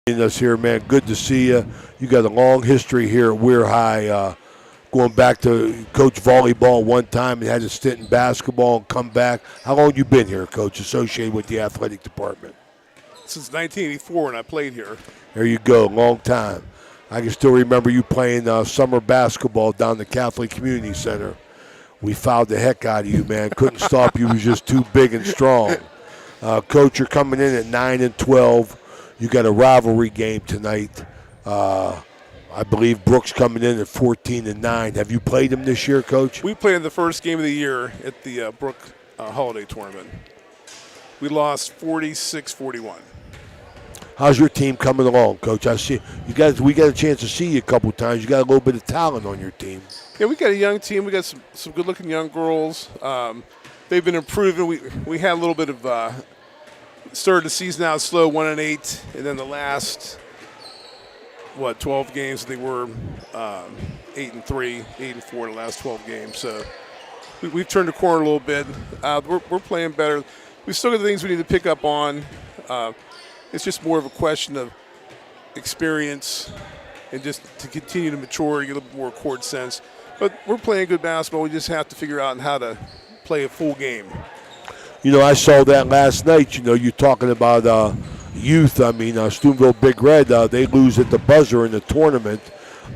Us here, man. Good to see you. You got a long history here at WEIR High, going back to coach volleyball one time and had a stint in basketball and come back. How long you been here, Coach, associated with the athletic department? Since 1984 when I played here. There you go, long time. I can still remember you playing summer basketball down the Catholic Community Center. We fouled the heck out of you, man. Couldn't stop you. You was just too big and strong. Coach, you're coming in at 9-12. You got a rivalry game tonight. I believe Brooke's coming in at 14-9. Have you played him this year, Coach? We played in the first game of the year at the Brooke Holiday Tournament. We lost 46-41. How's your team coming along, Coach? I see you guys. We got a chance to see you a couple times. You got a little bit of talent on your team. Yeah, we got a young team. We got some good-looking young girls. They've been improving. We had a little bit of started the season out slow, 1-8, and then the last 12 games they were 8-3, 8-4 the last 12 games. So we've turned the corner a little bit. We're playing better. We still got the things we need to pick up on. It's just more of a question of experience and just to continue to mature, get a little bit more court sense. But we're playing good basketball. We just have to figure out how to play a full game. You know, I saw that last night. You know, you're talking about youth. I mean, Steubenville Big Red, they lose at the buzzer in the tournament.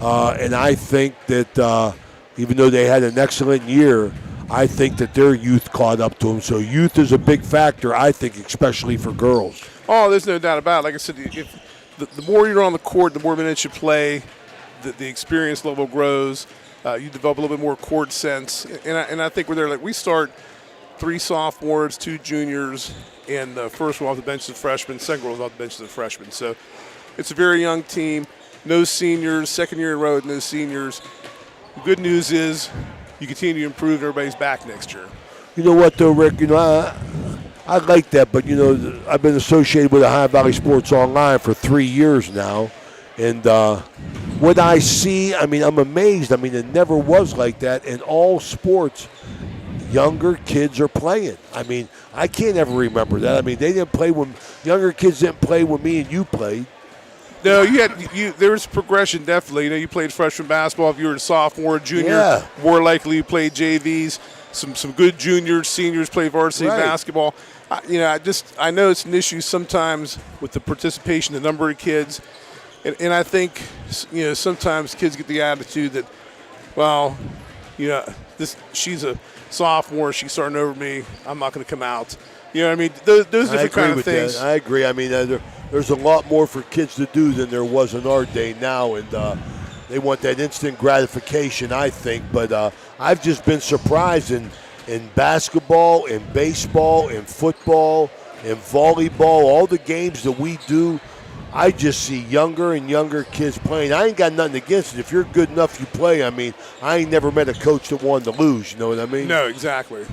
And I think that even though they had an excellent year, I think that their youth caught up to them. So youth is a big factor, I think, especially for girls. Oh, there's no doubt about it. Like I said, if the more you're on the court, the more minutes you play, the experience level grows. You develop a little bit more court sense. And I think we're there. Like we start 3 sophomores, 2 juniors, and the first one off the bench is a freshman, second one off the bench is a freshman. So it's a very young team. No seniors, second year in a row with no seniors. The good news is you continue to improve, everybody's back next year. You know what, though, Rick? You know, I like that, but, you know, I've been associated with Ohio Valley Sports Online for 3 years now. And what I see, I mean, I'm amazed. I mean, it never was like that in all sports. Younger kids are playing. I mean, I can't ever remember that. I mean, they didn't play when younger kids didn't play when me and you played. No, there was progression definitely. You know, you played freshman basketball. If you were a sophomore, junior, more likely you played JVs. Some good juniors, seniors play varsity basketball. I know it's an issue sometimes with the participation, the number of kids, and I think sometimes kids get the attitude that, well, she's a sophomore, she's starting over me, I'm not going to come out. You know what I mean? Those different kind of things. I agree. I mean, there's a lot more for kids to do than there was in our day now, and they want that instant gratification, I think. But I've just been surprised in basketball, in baseball, in football, in volleyball, all the games that we do, I just see younger and younger kids playing. I ain't got nothing against it. If you're good enough, you play. I mean, I ain't never met a coach that wanted to lose. You know what I mean? No, exactly.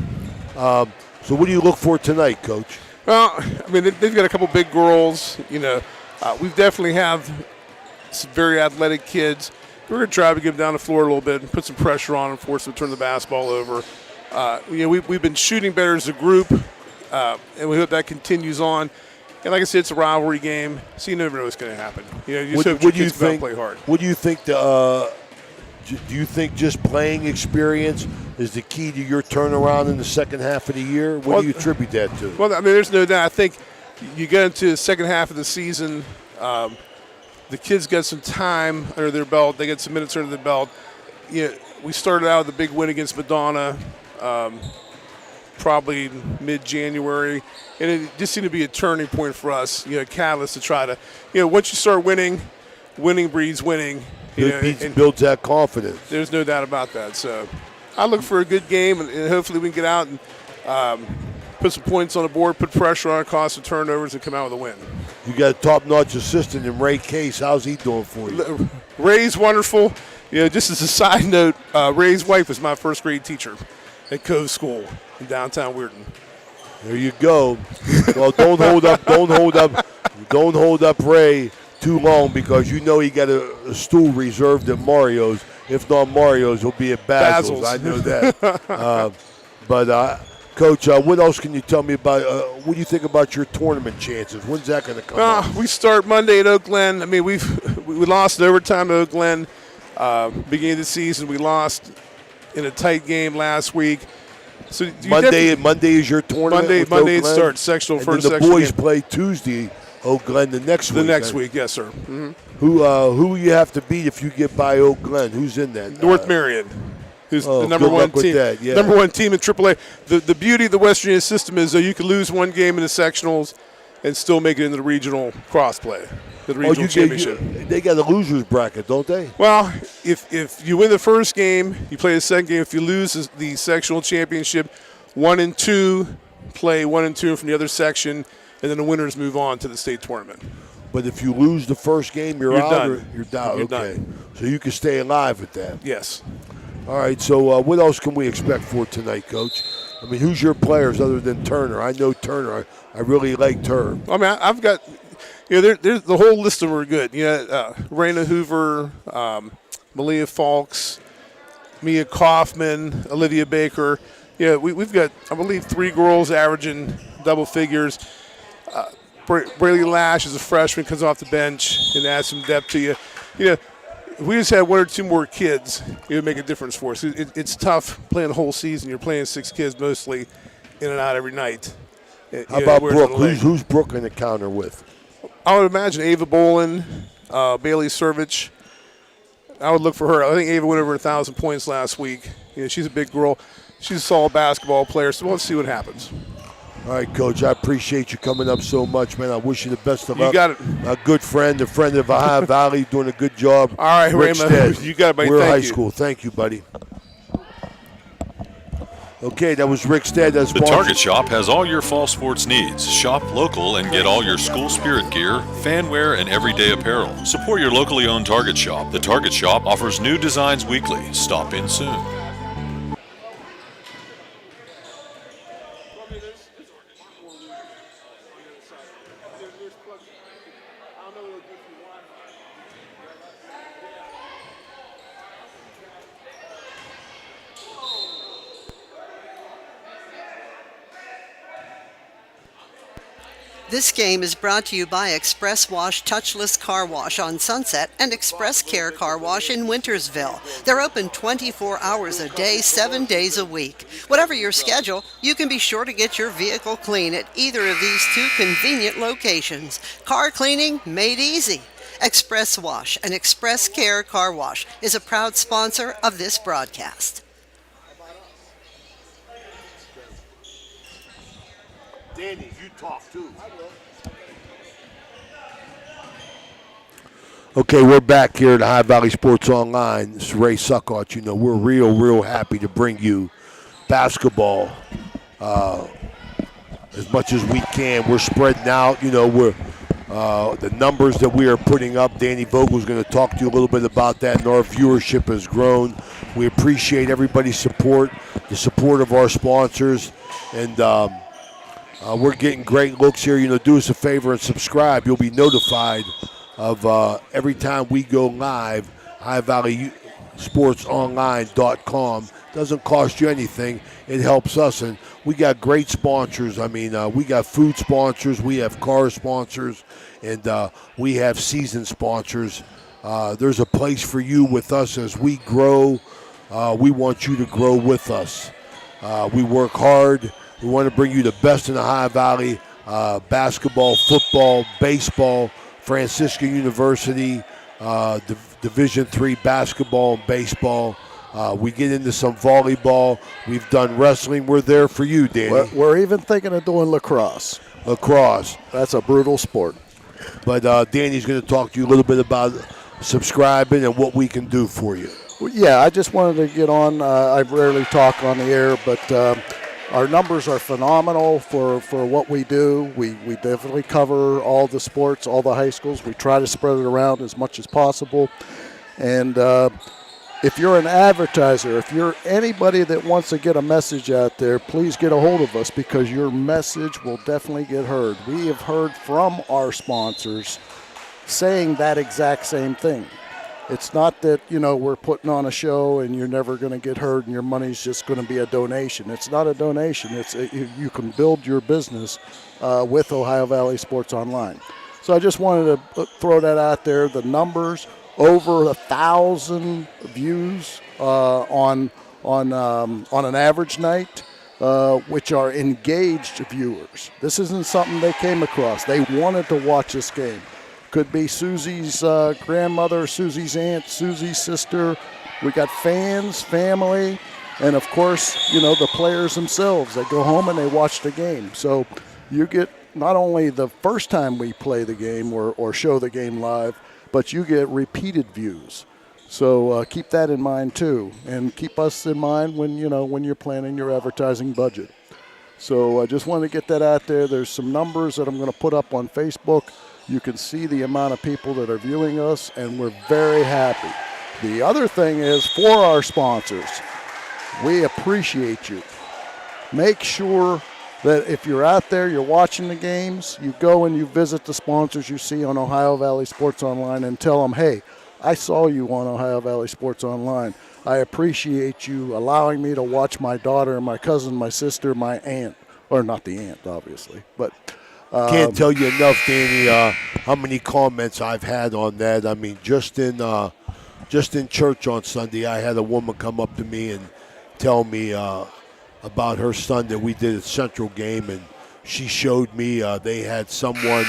So what do you look for tonight, Coach? Well, I mean, they've got a couple big girls. We definitely have some very athletic kids. We're going to try to get them down the floor a little bit and put some pressure on them, force them to turn the basketball over. We've been shooting better as a group, and we hope that continues on. And like I said, it's a rivalry game, so you never know what's going to happen. You just hope your kids play hard. What do you think? Do you think just playing experience is the key to your turnaround in the second half of the year? What do you attribute that to? Well, I mean, there's no doubt. I think you get into the second half of the season, the kids got some time under their belt. They got some minutes under their belt. We started out with a big win against Madonna, probably mid-January, and it just seemed to be a turning point for us, a catalyst to try to, once you start winning breeds winning. Builds that confidence. There's no doubt about that. So I look for a good game, and hopefully we can get out and put some points on the board, put pressure on, cause some turnovers, and come out with a win. You got a top-notch assistant in Ray Case. How's he doing for you? Ray's wonderful. Just as a side note, Ray's wife was my first-grade teacher at Cove School in downtown Weirton. There you go. Well, don't hold up Ray too long, because he got a stool reserved at Mario's. If not Mario's, he'll be at Basil's. I know that. But Coach, what else can you tell me about? What do you think about your tournament chances? When's that going to come up? We start Monday at Oak Glen. I mean, we lost in overtime at Oak Glen. Beginning of the season, we lost in a tight game last week. So Monday is your tournament. Monday it starts sectional and first. Then the section boys game. play Tuesday. Oak Glen the next week. The next week, yes, sir. Mm-hmm. Who you have to beat if you get by Oak Glen? Who's in that? North Marion, who's the number good one luck with team. that, yeah. Number one team in AAA. The beauty of the West Virginia system is you can lose one game in the sectionals and still make it into the regional cross play, the regional championship. They got a losers bracket, don't they? Well, if you win the first game, you play the second game. If you lose the sectional championship, 1 and 2 play 1 and 2 from the other section, and then the winners move on to the state tournament. But if you lose the first game, you're out. Done. You're down. You're okay. done. So you can stay alive with that. Yes. All right. So what else can we expect for tonight, Coach? I mean, who's your players other than Turner? I know Turner. I really like Turner. I mean, I've got, there's the whole list of them are good. Raina Hoover, Malia Falks, Mia Kaufman, Olivia Baker. We've got, I believe, 3 girls averaging double figures. Braylee Lash is a freshman, comes off the bench and adds some depth to you. If we just had 1 or 2 more kids, it would make a difference for us. It's tough playing the whole season. You're playing 6 kids mostly in and out every night. How about Brooke? Who's Brooke going to counter with? I would imagine Ava Bolin, Bailey Servich. I would look for her. I think Ava went over 1,000 points last week. She's a big girl. She's a solid basketball player, so we'll see what happens. All right, Coach, I appreciate you coming up so much, man. I wish you the best of luck. You got it. A good friend, a friend of Ohio Valley, doing a good job. All right, Rick Raymond. Stead. You got it, buddy. We're Thank high you. school. Thank you, buddy. Okay, that was Rick Stead. The Target Shop has all your fall sports needs. Shop local and get all your school spirit gear, fan wear, and everyday apparel. Support your locally owned Target Shop. The Target Shop offers new designs weekly. Stop in soon. This game is brought to you by Express Wash Touchless Car Wash on Sunset and Express Care Car Wash in Wintersville. They're open 24 hours a day, 7 days a week. Whatever your schedule, you can be sure to get your vehicle clean at either of these 2 convenient locations. Car cleaning made easy. Express Wash and Express Care Car Wash is a proud sponsor of this broadcast. Danny, you talk too. Okay, we're back here at High Valley Sports Online. This is Ray Suckart. We're real happy to bring you basketball as much as we can. We're spreading out. We're the numbers that we are putting up. Danny Vogel's going to talk to you a little bit about that, and our viewership has grown. We appreciate everybody's support, the support of our sponsors, and we're getting great looks here. Do us a favor and subscribe. You'll be notified of every time we go live. HighValleySportsOnline.com. Doesn't cost you anything. It helps us, and we got great sponsors. I mean, we got food sponsors, we have car sponsors, and we have season sponsors. There's a place for you with us as we grow. We want you to grow with us. We work hard. We want to bring you the best in the High Valley, basketball, football, baseball, Franciscan University, Division III basketball and baseball. We get into some volleyball. We've done wrestling. We're there for you, Danny. We're even thinking of doing lacrosse. Lacrosse. That's a brutal sport. But Danny's going to talk to you a little bit about subscribing and what we can do for you. Well, yeah, I just wanted to get on. I rarely talk on the air, but our numbers are phenomenal for what we do. We definitely cover all the sports, all the high schools. We try to spread it around as much as possible. And if you're an advertiser, if you're anybody that wants to get a message out there, please get a hold of us because your message will definitely get heard. We have heard from our sponsors saying that exact same thing. It's not that, we're putting on a show and you're never going to get hurt and your money's just going to be a donation. It's not a donation. You can build your business with Ohio Valley Sports Online. So I just wanted to throw that out there. The numbers, over 1,000 views on an average night, which are engaged viewers. This isn't something they came across. They wanted to watch this game. Could be Susie's grandmother, Susie's aunt, Susie's sister. We got fans, family, and of course, the players themselves. They go home and they watch the game. So you get not only the first time we play the game or show the game live, but you get repeated views. So keep that in mind too, and keep us in mind when you're planning your advertising budget. So I just wanted to get that out there. There's some numbers that I'm going to put up on Facebook. You can see the amount of people that are viewing us, and we're very happy. The other thing is, for our sponsors, we appreciate you. Make sure that if you're out there, you're watching the games, you go and you visit the sponsors you see on Ohio Valley Sports Online and tell them, hey, I saw you on Ohio Valley Sports Online. I appreciate you allowing me to watch my daughter, my cousin, my sister, my aunt, or not the aunt, obviously, but can't tell you enough, Danny, how many comments I've had on that. I mean, just in church on Sunday, I had a woman come up to me and tell me about her son that we did at Central game, and she showed me they had someone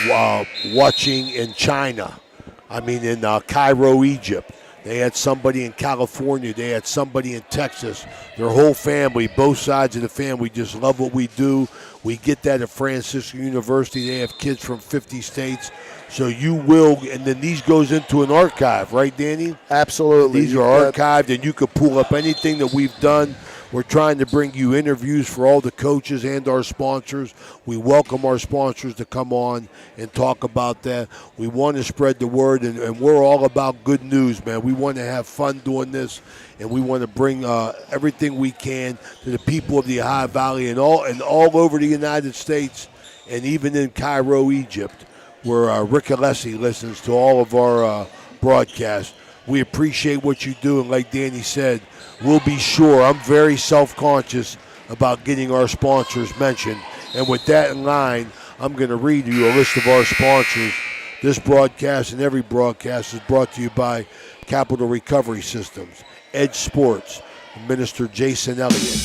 watching in China. I mean, in Cairo, Egypt. They had somebody in California. They had somebody in Texas. Their whole family, both sides of the family, just love what we do. We get that at Franciscan University. They have kids from 50 states. So you will, and then these goes into an archive, right, Danny? Absolutely. These are archived, and you can pull up anything that we've done. We're trying to bring you interviews for all the coaches and our sponsors. We welcome our sponsors to come on and talk about that. We want to spread the word, and we're all about good news, man. We want to have fun doing this, and we want to bring everything we can to the people of the Ohio Valley and all over the United States, and even in Cairo, Egypt, where Rick Alessi listens to all of our broadcasts. We appreciate what you do, and like Danny said, we'll be sure. I'm very self-conscious about getting our sponsors mentioned. And with that in mind, I'm going to read you a list of our sponsors. This broadcast and every broadcast is brought to you by Capital Recovery Systems, Edge Sports, Minister Jason Elliott,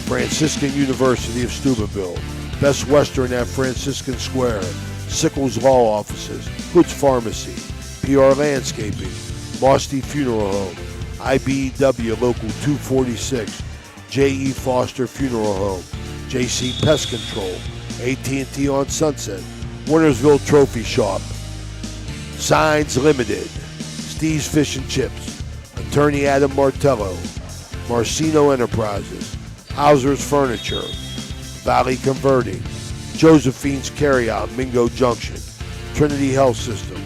Franciscan University of Steubenville, Best Western at Franciscan Square, Sickles Law Offices, Hood's Pharmacy, PR Landscaping, Mosty Funeral Home, IBEW Local 246, J.E. Foster Funeral Home, J.C. Pest Control, AT&T on Sunset, Wintersville Trophy Shop, Signs Limited, Steve's Fish and Chips, Attorney Adam Martello, Marcino Enterprises, Hauser's Furniture, Valley Converting, Josephine's Carryout, Mingo Junction, Trinity Health System,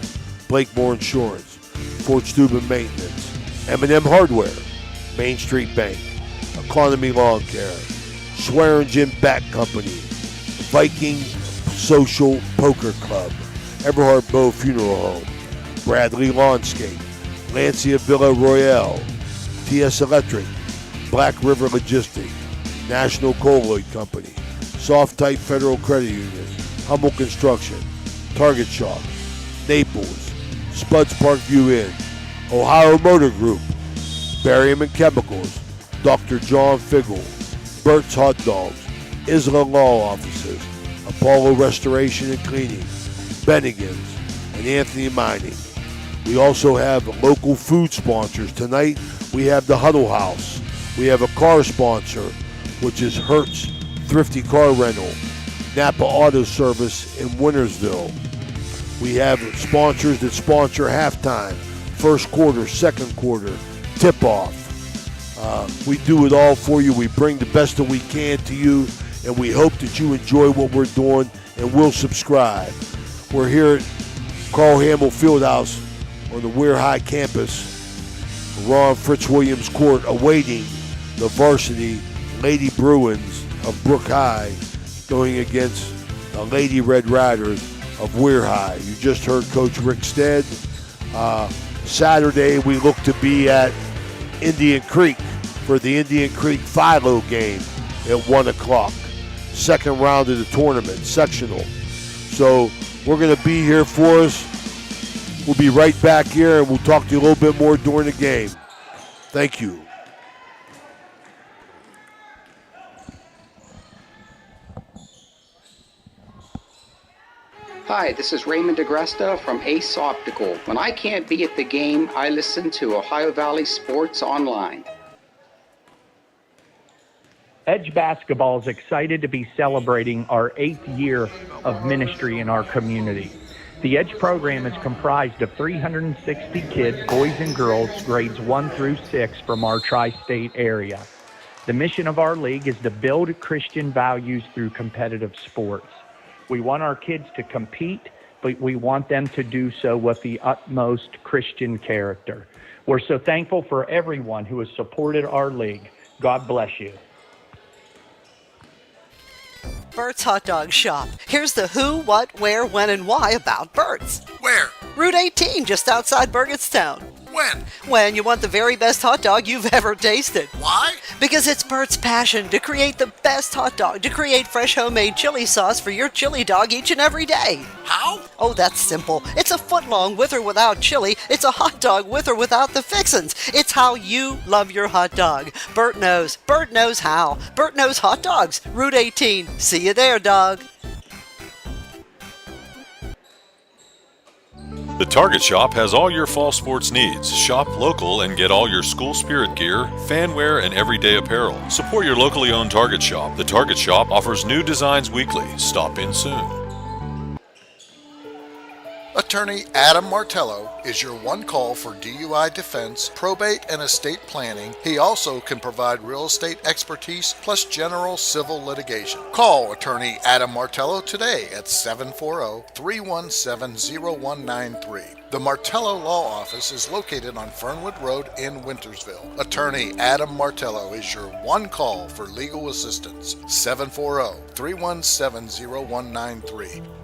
Blakemore Insurance, Fort Steuben Maintenance, M&M Hardware, Main Street Bank, Economy Lawn Care, Swearingen Bat Company, Viking Social Poker Club, Everhart Bow Funeral Home, Bradley Lawnscape, Lancia Villa Royale, TS Electric, Black River Logistics, National Colloid Company, Soft Type Federal Credit Union, Humble Construction, Target Shop, Naples, Spuds Parkview Inn, Ohio Motor Group, Berryman Chemicals, Dr. John Figgle, Burt's Hot Dogs, Isla Law Offices, Apollo Restoration and Cleaning, Bennigan's, and Anthony Mining. We also have local food sponsors. Tonight we have the Huddle House. We have a car sponsor, which is Hertz Thrifty Car Rental, Napa Auto Service in Wintersville. We have sponsors that sponsor halftime, first quarter, second quarter, tip-off. We do it all for you. We bring the best that we can to you, and we hope that you enjoy what we're doing and will subscribe. We're here at Carl Hamill Fieldhouse on the WEIR High campus, Ron Fritz Williams Court, awaiting the varsity Lady Bruins of Brooke High going against the Lady Red Riders of WEIR High. You just heard Coach Rick Stead. Saturday, we look to be at Indian Creek for the Indian Creek Philo game at 1 o'clock. Second round of the tournament, sectional. So we're going to be here for us. We'll be right back here, and we'll talk to you a little bit more during the game. Thank you. Hi, this is Raymond DeGresta from Ace Optical. When I can't be at the game, I listen to Ohio Valley Sports Online. Edge Basketball is excited to be celebrating our 8th year of ministry in our community. The Edge program is comprised of 360 kids, boys and girls, grades 1 through 6 from our tri-state area. The mission of our league is to build Christian values through competitive sports. We want our kids to compete, but we want them to do so with the utmost Christian character. We're so thankful for everyone who has supported our league. God bless you. Bert's Hot Dog Shop. Here's the who, what, where, when, and why about Bert's. Where? Route 18, just outside Burgettstown. When? When you want the very best hot dog you've ever tasted. Why? Because it's Bert's passion to create the best hot dog, to create fresh homemade chili sauce for your chili dog each and every day. How? Oh, that's simple. It's a foot long with or without chili. It's a hot dog with or without the fixins. It's how you love your hot dog. Bert knows. Bert knows how. Bert knows hot dogs. Route 18. See you there, dog. The Target Shop has all your fall sports needs. Shop local and get all your school spirit gear, fan wear, and everyday apparel. Support your locally owned Target Shop. The Target Shop offers new designs weekly. Stop in soon. Attorney Adam Martello is your one call for DUI defense, probate, and estate planning. He also can provide real estate expertise plus general civil litigation. Call Attorney Adam Martello today at 740-317-0193. The Martello Law Office is located on Fernwood Road in Wintersville. Attorney Adam Martello is your one call for legal assistance. 740-317-0193.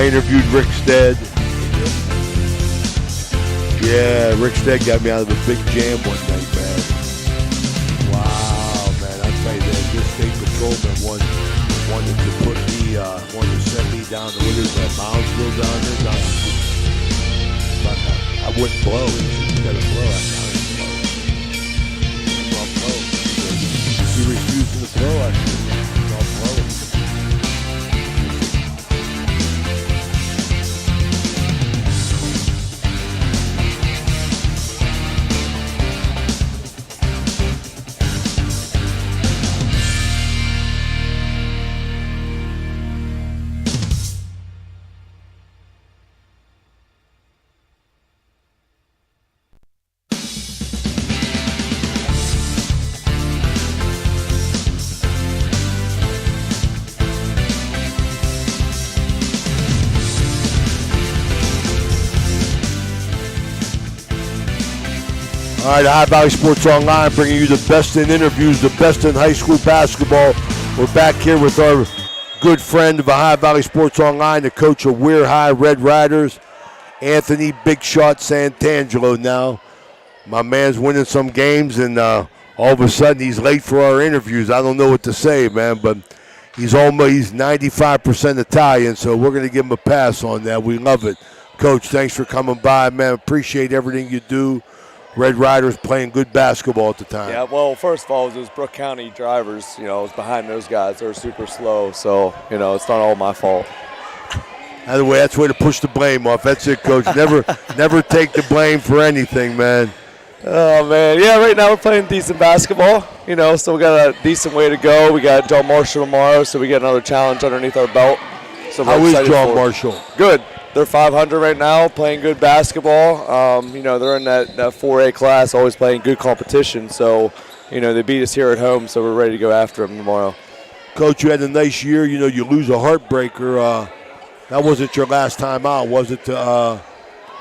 I interviewed Rick Stead. Yeah, Rick Stead got me out of a big jam one night, man. Wow, man, I tell you that this state patrolman wanted to put me, wanted to send me down to what is that, Moundsville down there, but I wouldn't blow. You gotta blow. I didn't blow. I'll blow. He refused to blow. I said, I'll blow. All right, High Valley Sports Online bringing you the best in interviews, the best in high school basketball. We're back here with our good friend of High Valley Sports Online, the coach of WEIR High Red Riders, Anthony Big Shot Santangelo now. My man's winning some games, and all of a sudden he's late for our interviews. I don't know what to say, man, but he's 95% Italian, so we're going to give him a pass on that. We love it. Coach, thanks for coming by, man. Appreciate everything you do. Red Riders playing good basketball at the time. Yeah, well, first of all, it was Brooke County drivers. You know, it was behind those guys. They were super slow, so, you know, it's not all my fault. Either way, that's the way to push the blame off. That's it, Coach. Never take the blame for anything, man. Oh, man. Yeah, right now we're playing decent basketball, you know, so we got a decent way to go. We got John Marshall tomorrow, so we get another challenge underneath our belt. So how is John Marshall? Good. They're 500 right now, playing good basketball. You know, they're in that 4A class, always playing good competition. So, you know, they beat us here at home, so we're ready to go after them tomorrow. Coach, you had a nice year. You know, you lose a heartbreaker. That wasn't your last time out, was it? The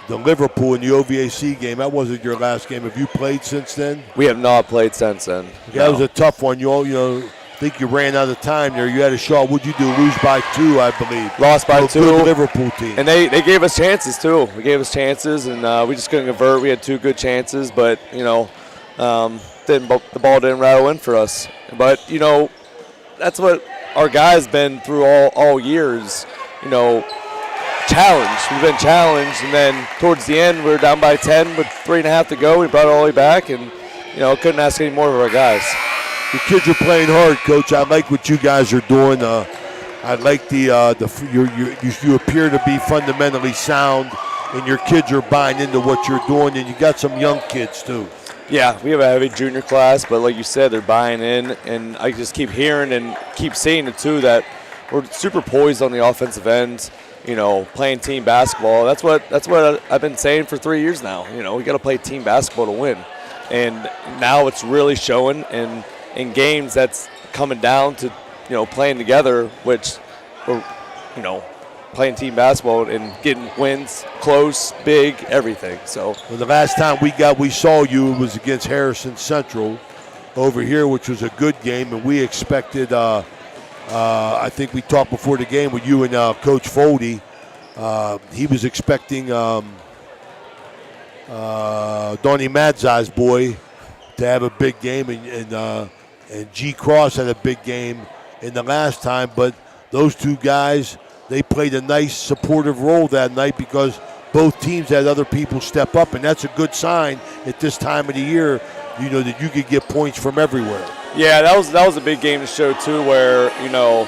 Liverpool in the OVAC game. That wasn't your last game. Have you played since then? We have not played since then. Yeah, that was a tough one. I think you ran out of time there. You had a shot. What'd you do? Lose by 2, I believe. Lost by 2. Good Liverpool team. And they gave us chances, too. They gave us chances, and we just couldn't convert. We had 2 good chances, but, you know, the ball didn't rattle in for us. But, you know, that's what our guys been through all years, you know, challenged. We've been challenged, and then towards the end, we were down by 10 with 3.5 to go. We brought it all the way back, and, you know, couldn't ask any more of our guys. The kids are playing hard, Coach. I like what you guys are doing. I like you appear to be fundamentally sound, and your kids are buying into what you're doing, and you got some young kids too. Yeah, we have a heavy junior class, but like you said, they're buying in, and I just keep hearing and keep seeing it too that we're super poised on the offensive end. You know, playing team basketball. That's what I've been saying for 3 years now. You know, we got to play team basketball to win, and now it's really showing. And in games, that's coming down to, you know, playing together, which we're, you know, playing team basketball and getting wins, close, big, everything. So well, the last time we saw you was against Harrison Central over here, which was a good game, and we expected. I think we talked before the game with you and Coach Foldy. He was expecting Donnie Madzai's boy to have a big game, and G. Cross had a big game in the last time, but those two guys, they played a nice supportive role that night because both teams had other people step up, and that's a good sign at this time of the year, you know, that you could get points from everywhere. Yeah, that was a big game to show too, where you know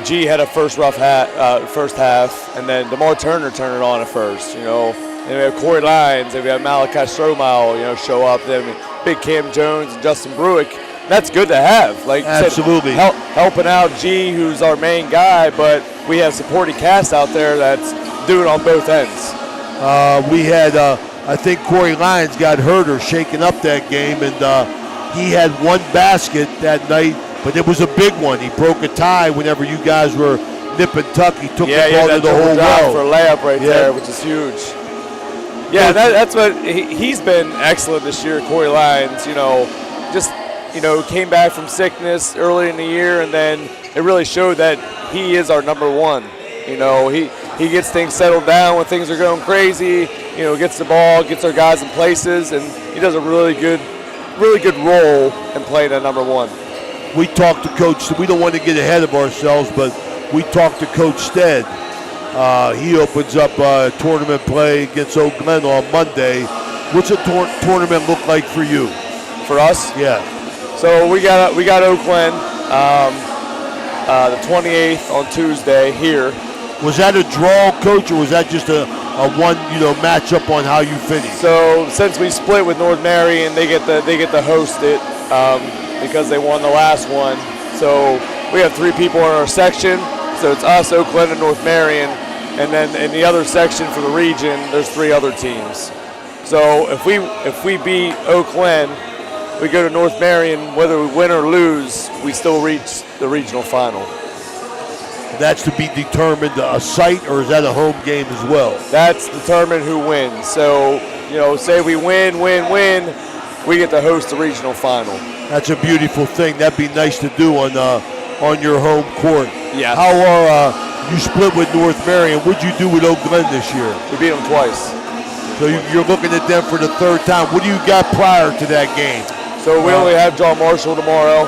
G had a first half, and then DeMar Turner turned it on at first. You know, and we have Corey Lyons, and we have Malachi Strohmile, you know, show up. Then big Cam Jones and Justin Bruick. That's good to have. Like absolutely you said, helping out G, who's our main guy, but we have supporting cast out there that's doing on both ends. We had, I think Corey Lyons got hurt or shaken up that game, and he had one basket that night, but it was a big one. He broke a tie whenever you guys were nip and tuck. He took the ball to the whole row. For a layup right there, which is huge. Yeah, that's what he's been excellent this year, Corey Lyons. You know, just came back from sickness early in the year, and then it really showed that he is our number one. You know, he gets things settled down when things are going crazy. Gets the ball, gets our guys in places, and he does a really good role in playing at number one. We talked to Coach. We don't want to get ahead of ourselves, but we talked to Coach Stead. He opens up tournament play against Oak Glen on Monday. What's a tournament look like for you? For us? Yeah. So we got Oak Glen the 28th on Tuesday here. Was that a draw, Coach, or was that just a one matchup on how you finished? So since we split with North Marion, they get to host it because they won the last one. So we have 3 people in our section. So it's us, Oak Glen, and North Marion, and then in the other section for the region, there's 3 other teams. So if we beat Oak Glen, we go to North Marion. Whether we win or lose, we still reach the regional final. That's to be determined a site, or is that a home game as well? That's determined who wins. So, say we win, we get to host the regional final. That's a beautiful thing. That'd be nice to do on your home court. Yeah. How are you split with North Marion? What'd you do with Oak Glen this year? We beat them twice. So you're looking at them for the 3rd time. What do you got prior to that game? So we only have John Marshall tomorrow,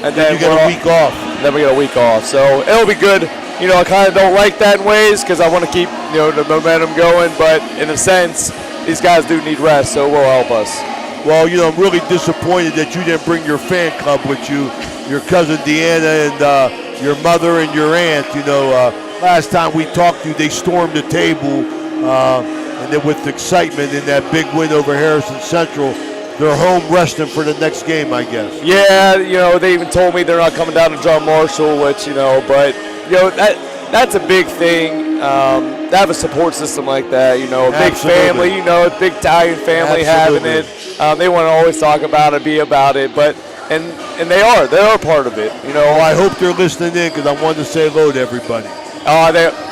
and then you get a week off. Then we get a week off, so it'll be good. I kind of don't like that in ways because I want to keep the momentum going, but in a sense, these guys do need rest, so it will help us. Well, I'm really disappointed that you didn't bring your fan club with you, your cousin Deanna and your mother and your aunt. Last time we talked to you, they stormed the table, and then with excitement in that big win over Harrison Central, they're home resting for the next game, I guess. Yeah, they even told me they're not coming down to John Marshall, which, but, that's a big thing, to have a support system like that, a big family, a big Italian family having it. They want to always talk about it, be about it, but, and they are part of it, Well, I hope they're listening in because I wanted to say hello to everybody.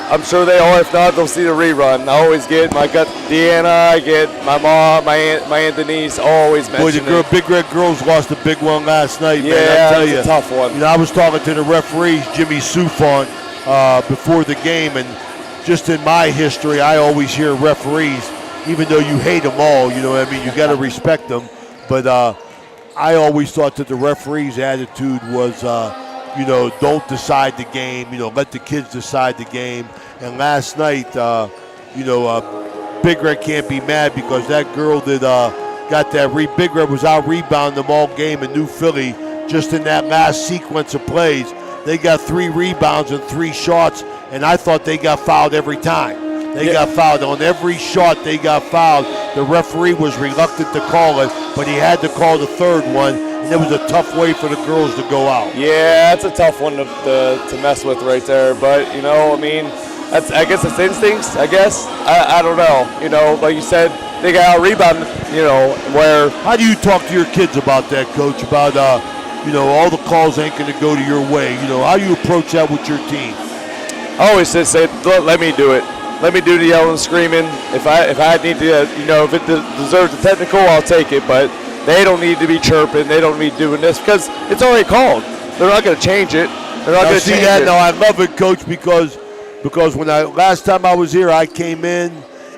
I'm sure they are. If not, they'll see the rerun. I always get Deanna, I get my mom, my aunt Denise, always mention Boy, the Big Red Girls lost a big one last night, man. Yeah, I tell it was a tough one. I was talking to the referee, Jimmy Sufon, before the game, and just in my history, I always hear referees, even though you hate them all, you got to respect them, but I always thought that the referee's attitude was, don't decide the game, let the kids decide the game. And last night, Big Red can't be mad because that girl that got that Big Red was out rebounding them all game in New Philly just in that last sequence of plays. They got 3 rebounds and 3 shots, and I thought they got fouled every time. They got fouled. On every shot they got fouled. The referee was reluctant to call it, but he had to call the 3rd one, and it was a tough way for the girls to go out. Yeah, that's a tough one to mess with right there. But, I guess it's instincts, I guess. I don't know. Like you said, they got out rebounded, where... How do you talk to your kids about that, Coach, about, all the calls ain't going to go to your way? How do you approach that with your team? I always just say, let me do it. Let me do the yelling and screaming. If I need to, if it deserves a technical, I'll take it. But they don't need to be chirping. They don't need to be doing this because it's already called. They're not going to change it. They're not going to change it. Now, I love it, Coach, because when last time I was here, I came in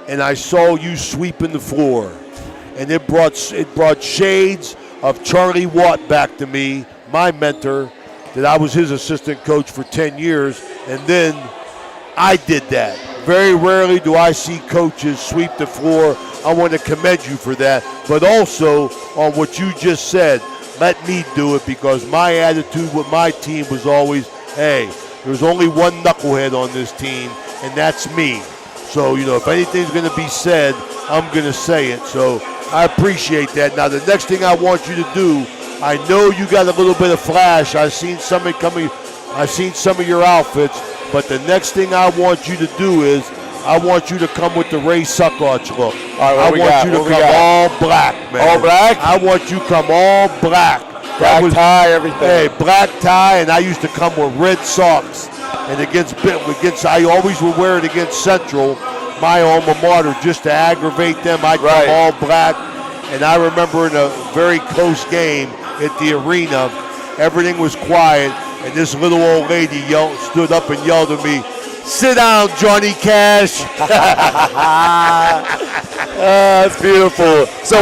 and I saw you sweeping the floor, and it brought shades of Charlie Watt back to me, my mentor, that I was his assistant coach for 10 years, and then I did that. Very rarely do I see coaches sweep the floor. I want to commend you for that, but also on what you just said, let me do it, because my attitude with my team was always, hey, there's only one knucklehead on this team, and that's me. So, if anything's going to be said, I'm going to say it. So I appreciate that. Now, the next thing I want you to do, I know you got a little bit of flash. I've seen some of your outfits, but the next thing I want you to do is I want you to come with the Ray Suckarch look. All right, I want you to come all black, man. All black? I want you to come all black. Black tie, everything. Hey, black tie, and I used to come with red socks. And against I always would wear it against Central, my alma mater, just to aggravate them. I'd come all black. And I remember in a very close game at the arena, everything was quiet, and this little old lady stood up and yelled at me, Sit down, Johnny Cash. That's beautiful. So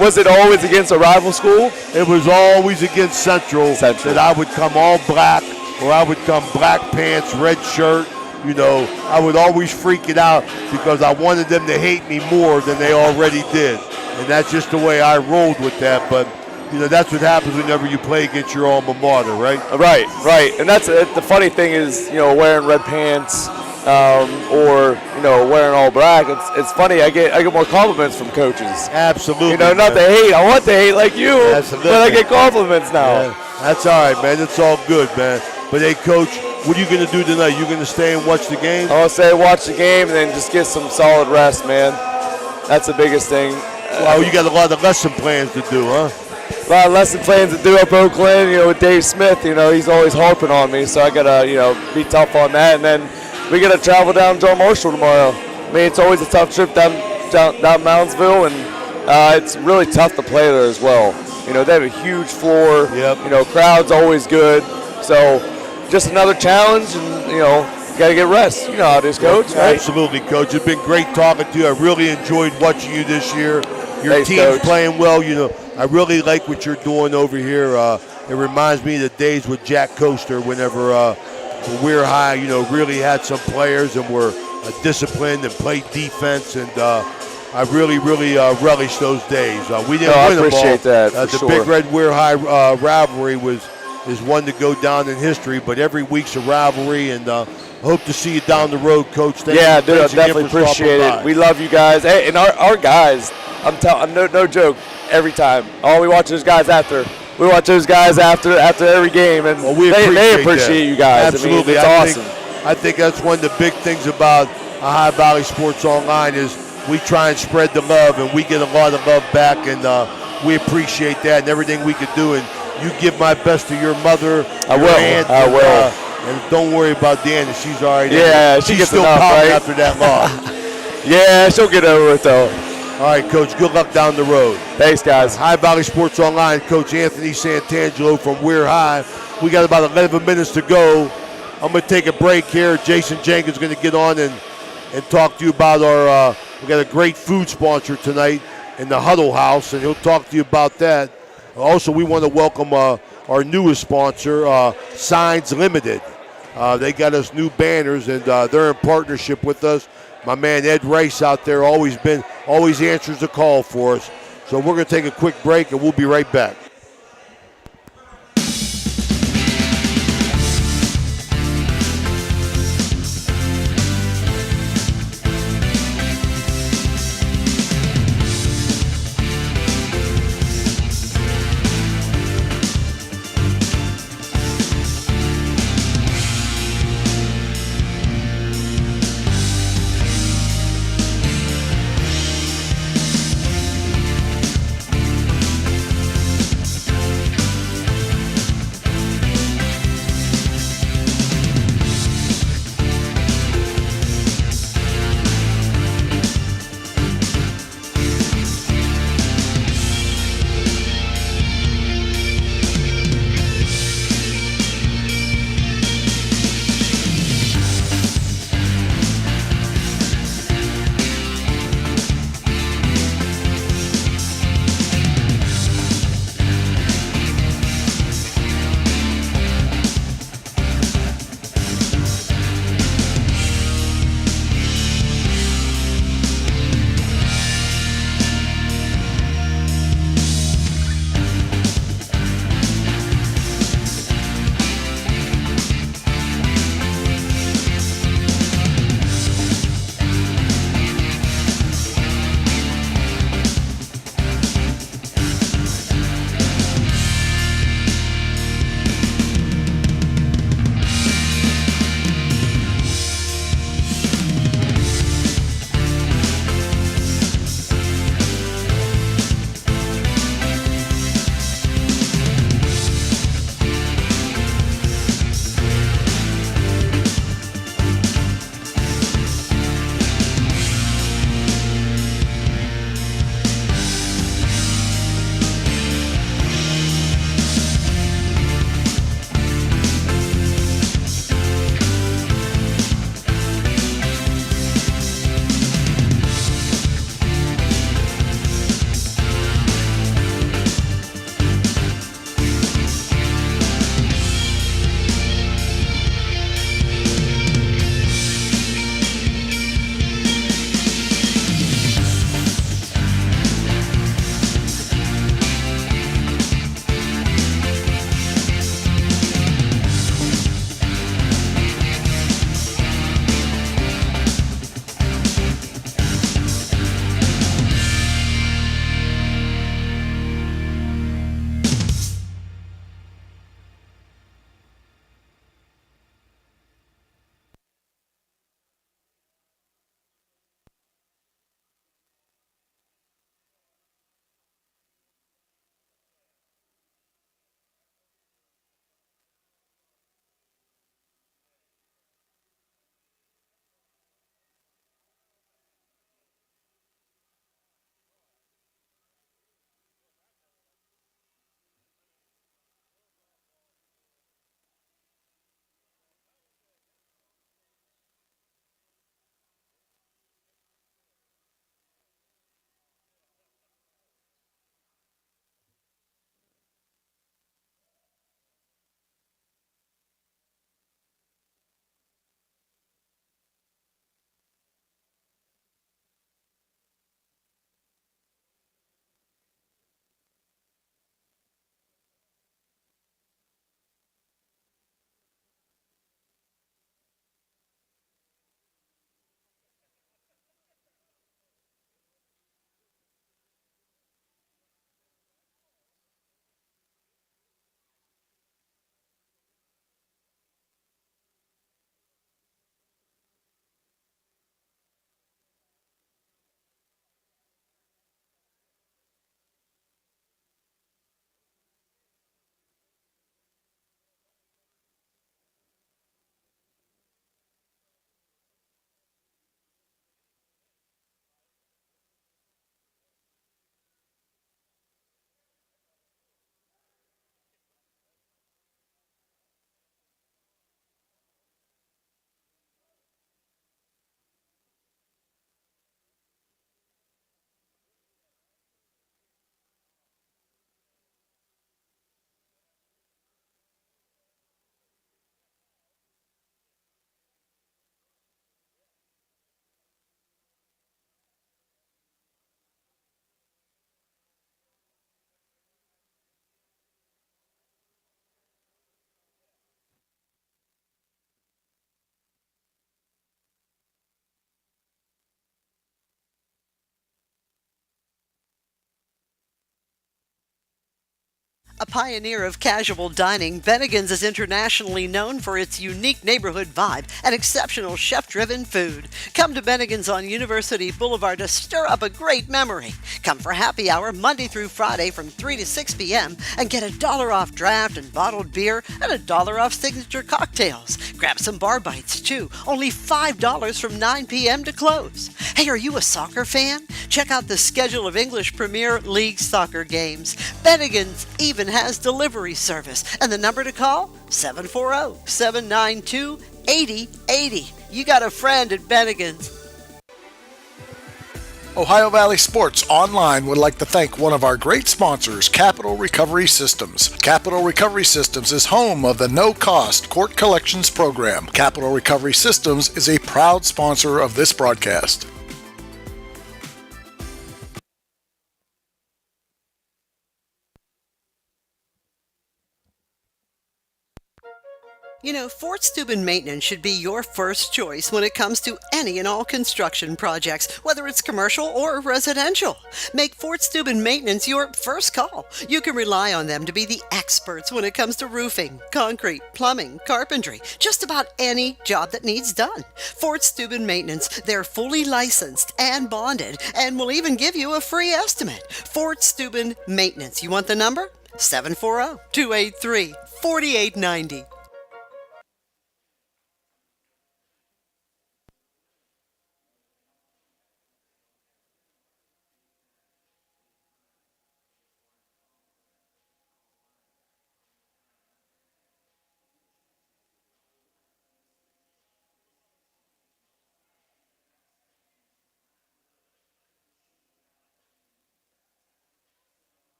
was it always against a rival school? It was always against Central. That I would come all black, or I would come black pants, red shirt. You know, I would always freak it out because I wanted them to hate me more than they already did. And that's just the way I rolled with that. But, you know, that's what happens whenever you play against your alma mater, right? Right. And that's the funny thing is, you know, wearing red pants or, you know, wearing all black. It's funny. I get more compliments from coaches. Absolutely. You know, not to hate. I want to hate like you, but I get compliments now. Yeah, that's all right, man. It's all good, man. But, hey, Coach, what are you going to do tonight? You going to stay and watch the game? I'll say watch the game and then just get some solid rest, man. That's the biggest thing. Well, you got a lot of lesson plans to do, huh? A lot of lesson plans to do up Oakland, you know, with Dave Smith. You know, he's always harping on me, so I got to, you know, be tough on that. And then we got to travel down John Marshall tomorrow. I mean, it's always a tough trip down Moundsville, and it's really tough to play there as well. You know, they have a huge floor. Yep. You know, crowd's always good. So just another challenge, and, you know, got to get rest. You know how it is, Coach, right? Absolutely, Coach. It's been great talking to you. I really enjoyed watching you this year. Your Thanks, team's Coach. playing well. You know, I really like what you're doing over here. It reminds me of the days with Jack Coaster whenever WEIR High, you know, really had some players and were disciplined and played defense. And I really relish those days. We didn't win them all. I appreciate that, for the sure. Big Red WEIR High rivalry is one to go down in history, but every week's a rivalry, and hope to see you down the road, Coach. Dude, I definitely appreciate it. We love you guys. Hey, and our guys, I'm no joke, every time. We watch those guys after. We watch those guys after every game, and they appreciate you guys. Absolutely. I mean, it's awesome. I think that's one of the big things about Ohio Valley Sports Online is we try and spread the love, and we get a lot of love back, and we appreciate that and everything we could do. And you give my best to your mother, I your will. aunt, I will. And don't worry about Deanna. She's all right. Yeah, she she's gets still enough, pouting right? after that loss. Yeah, she'll get over it, though. All right, Coach. Good luck down the road. Thanks, guys. Ohio Valley Sports Online, Coach Anthony Santangelo from WEIR High. We got about 11 minutes to go. I'm going to take a break here. Jason Jenkins is going to get on and talk to you about our we got a great food sponsor tonight in the Huddle House, and he'll talk to you about that. Also, we want to welcome our newest sponsor, Signs Limited. They got us new banners, and they're in partnership with us. My man Ed Rice out there always answers the call for us. So we're going to take a quick break, and we'll be right back. A pioneer of casual dining, Bennigan's is internationally known for its unique neighborhood vibe and exceptional chef-driven food. Come to Bennigan's on University Boulevard to stir up a great memory. Come for happy hour Monday through Friday from 3 to 6 p.m. and get $1 off draft and bottled beer and $1 off signature cocktails. Grab some bar bites too, only $5 from 9 p.m. to close. Hey, are you a soccer fan? Check out the schedule of English Premier League soccer games. Bennigan's even has delivery service, and the number to call, 740-792-8080. You got a friend at Bennigan's. Ohio Valley Sports Online would like to thank one of our great sponsors, Capital Recovery Systems. Capital Recovery Systems is home of the no-cost court collections program. Capital Recovery Systems is a proud sponsor of this broadcast. You know, Fort Steuben Maintenance should be your first choice when it comes to any and all construction projects, whether it's commercial or residential. Make Fort Steuben Maintenance your first call. You can rely on them to be the experts when it comes to roofing, concrete, plumbing, carpentry, just about any job that needs done. Fort Steuben Maintenance, they're fully licensed and bonded and will even give you a free estimate. Fort Steuben Maintenance. You want the number? 740-283-4890.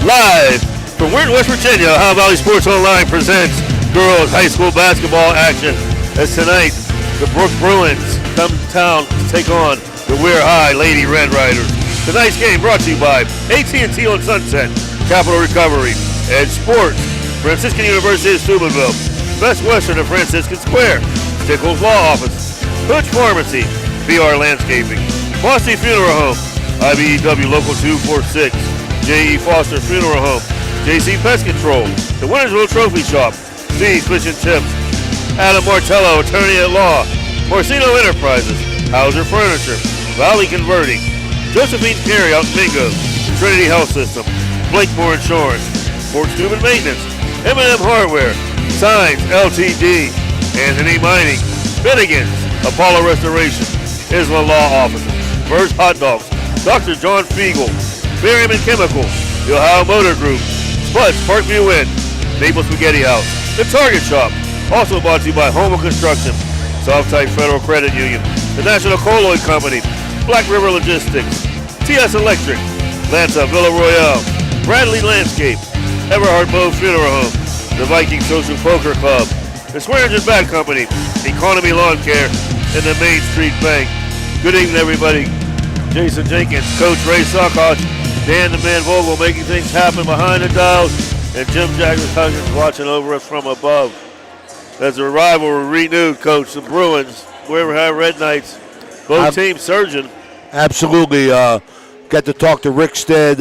Live from Weirton, West Virginia, Ohio Valley Sports Online presents girls high school basketball action. As tonight, the Brooke Bruins come to town to take on the WEIR High Lady Red Riders. Tonight's game brought to you by AT&T on Sunset, Capital Recovery, Edge Sports, Franciscan University of Steubenville, Best Western of Franciscan Square, Stickles Law Office, Hooch Pharmacy, BR Landscaping, Fossey Funeral Home, IBEW Local 246, J.E. Foster Funeral Home, J.C. Pest Control, the Wintersville Trophy Shop, C's Fish and Chips, Adam Martello, Attorney at Law, Morcino Enterprises, Hauser Furniture, Valley Converting, Josephine Carryout Bingo, Trinity Health System, Blakemore Insurance, Fort Steuben Maintenance, M&M Hardware, Signs LTD, Anthony Mining, Bennigan's, Apollo Restoration, Isla Law Offices, Burr's Hot Dogs, Dr. John Fiegel, Merriman Chemical, the Ohio Motor Group, Spuds Parkview Inn, Maple Spaghetti House, The Target Shop, also brought to you by Homo Construction, Soft Type Federal Credit Union, the National Colloid Company, Black River Logistics, TS Electric, Lanta Villa Royale, Bradley Landscape, Everhard Bow Funeral Home, the Viking Social Poker Club, the Swearingen Bat Company, Economy Lawn Care, and the Main Street Bank. Good evening, everybody. Jason Jenkins, Coach Ray Sockhoff, Dan the Man Vogel making things happen behind the dials, and Jim Jackson watching over us from above. As the rivalry renewed, Coach, the Bruins, WEIR High Red Knights, both teams surging. Absolutely. Got to talk to Rick Stead,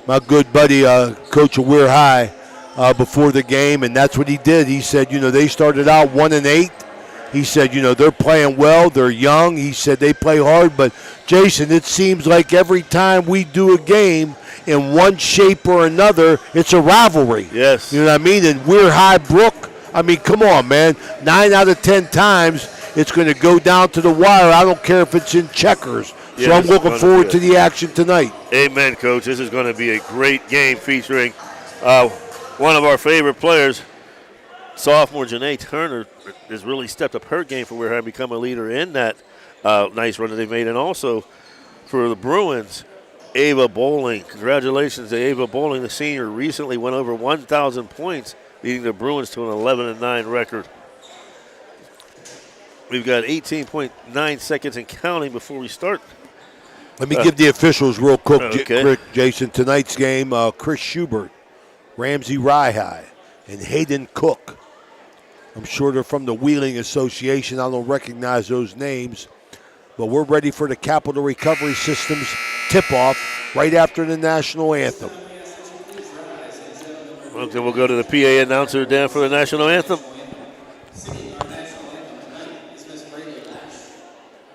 my good buddy, coach of WEIR High, before the game, and that's what he did. He said, they started out 1-8. He said, they're playing well, they're young. He said they play hard, but Jason, it seems like every time we do a game in one shape or another, it's a rivalry. Yes. You know what I mean? And WEIR High Brooke, I mean, come on, man. 9 out of 10 times it's going to go down to the wire. I don't care if it's in checkers. So I'm looking forward to the action tonight. Amen, Coach. This is going to be a great game featuring one of our favorite players, sophomore Janae Turner, has really stepped up her game for WEIR High and become a leader in that nice run that they've made. And also for the Bruins, Ava Bowling. Congratulations to Ava Bowling, the senior. Recently went over 1,000 points, leading the Bruins to an 11-9 record. We've got 18.9 seconds and counting before we start. Let me give the officials real quick, Okay. Jason. Tonight's game, Chris Schubert, Ramsey Rihai, and Hayden Cook. I'm sure they're from the Wheeling Association. I don't recognize those names. But we're ready for the Capital Recovery Systems tip-off right after the national anthem. Okay, we'll go to the PA announcer down for the national anthem.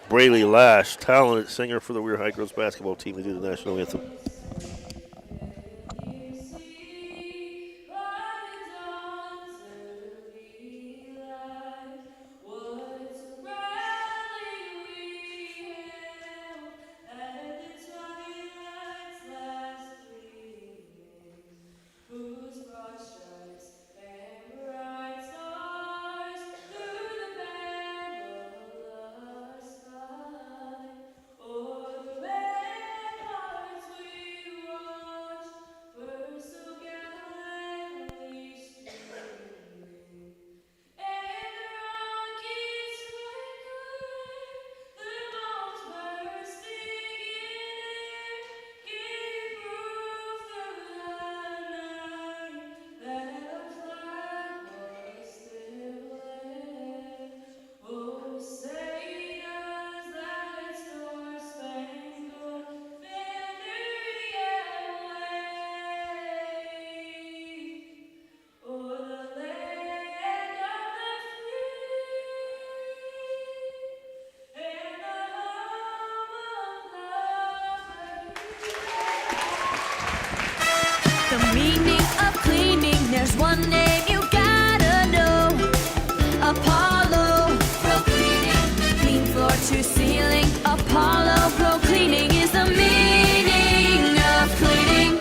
Braylee Lash, talented singer for the WEIR High girls basketball team, to do the national anthem. The meaning of cleaning, there's one name you gotta know. Apollo Pro Cleaning. Clean floor to ceiling. Apollo Pro Cleaning is the meaning of cleaning.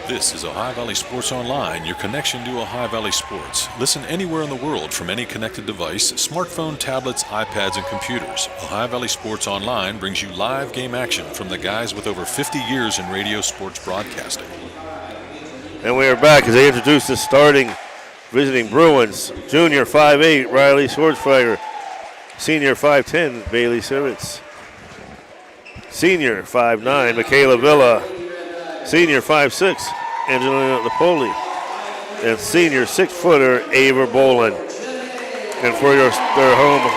This is Ohio Valley Sports Online, your connection to Ohio Valley sports. Listen anywhere in the world from any connected device, smartphone, tablets, iPads, and computers. Ohio Valley Sports Online brings you live game action from the guys with over 50 years in radio sports broadcasting. And we are back as they introduce the starting visiting Bruins. Junior 5'8", Riley Schwartzfeger. Senior 5'10", Bailey Sivitz. Senior 5'9", Michaela Villa. Senior 5'6", Angelina Napoli. And senior 6-footer, Ava Bolin. And for their home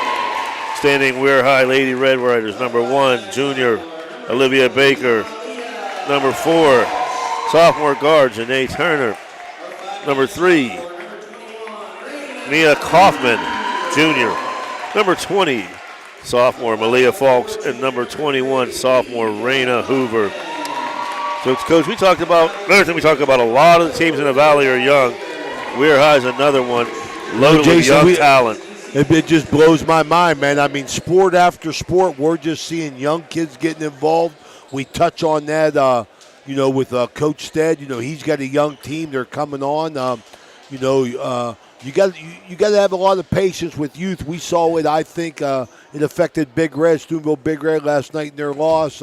standing WEIR High Lady Red Riders, number 1, junior Olivia Baker. Number 4, sophomore guard, Janae Turner. Number 3, Mia Kaufman, junior. Number 20, sophomore Malia Falks. And number 21, sophomore Raina Hoover. So, Coach, another thing we talked about, a lot of the teams in the Valley are young. WEIR High is another one, loaded with young talent. It just blows my mind, man. I mean, sport after sport, we're just seeing young kids getting involved. We touch on that, with Coach Stead. He's got a young team. They're coming on. You got to have a lot of patience with youth. We saw it. I think it affected Big Red, Steubenville Big Red last night in their loss.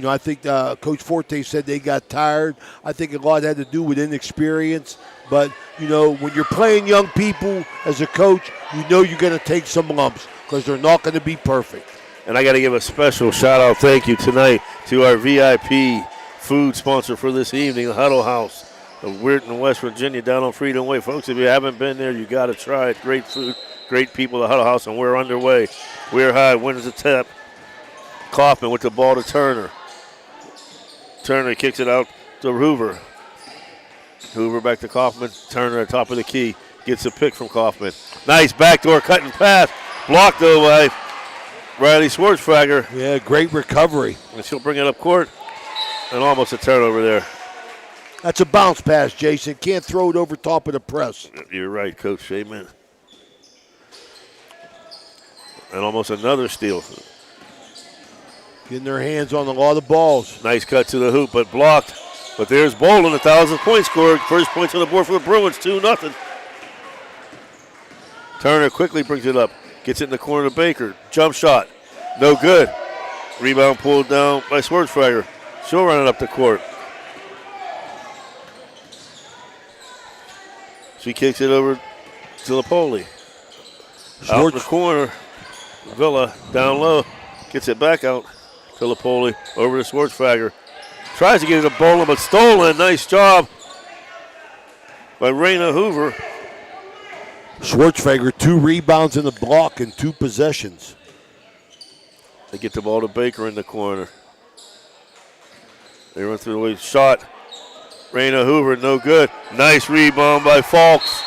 I think Coach Forte said they got tired. I think a lot had to do with inexperience. But, when you're playing young people as a coach, you're going to take some lumps because they're not going to be perfect. And I got to give a special shout-out thank you tonight to our VIP food sponsor for this evening, the Huddle House of Weirton, West Virginia, down on Freedom Way. Folks, if you haven't been there, you got to try it. Great food, great people, the Huddle House, and we're underway. WEIR High wins the tip. Kaufman with the ball to Turner. Turner kicks it out to Hoover. Hoover back to Kaufman. Turner at top of the key. Gets a pick from Kaufman. Nice backdoor cutting pass. Blocked though by Riley Schwartzfeger. Yeah, great recovery. And she'll bring it up court. And almost a turnover there. That's a bounce pass, Jason. Can't throw it over top of the press. You're right, Coach. Amen. And almost another steal. Getting their hands on a lot of balls. Nice cut to the hoop, but blocked. But there's Bolin, 1,000-point scorer. First points on the board for the Bruins, 2-0. Turner quickly brings it up. Gets it in the corner to Baker. Jump shot. No good. Rebound pulled down by Schwartzfrager. She'll run it up the court. She kicks it over to Lapoli. Out in the corner. Villa down low. Gets it back out to Lapoli. Over to Schwartzfrager. Tries to get it to Bolin, but stolen. Nice job by Raina Hoover. Schwartzfrager, 2 rebounds in the block and 2 possessions. They get the ball to Baker in the corner. They run through the way. Shot. Raina Hoover, no good. Nice rebound by Falks.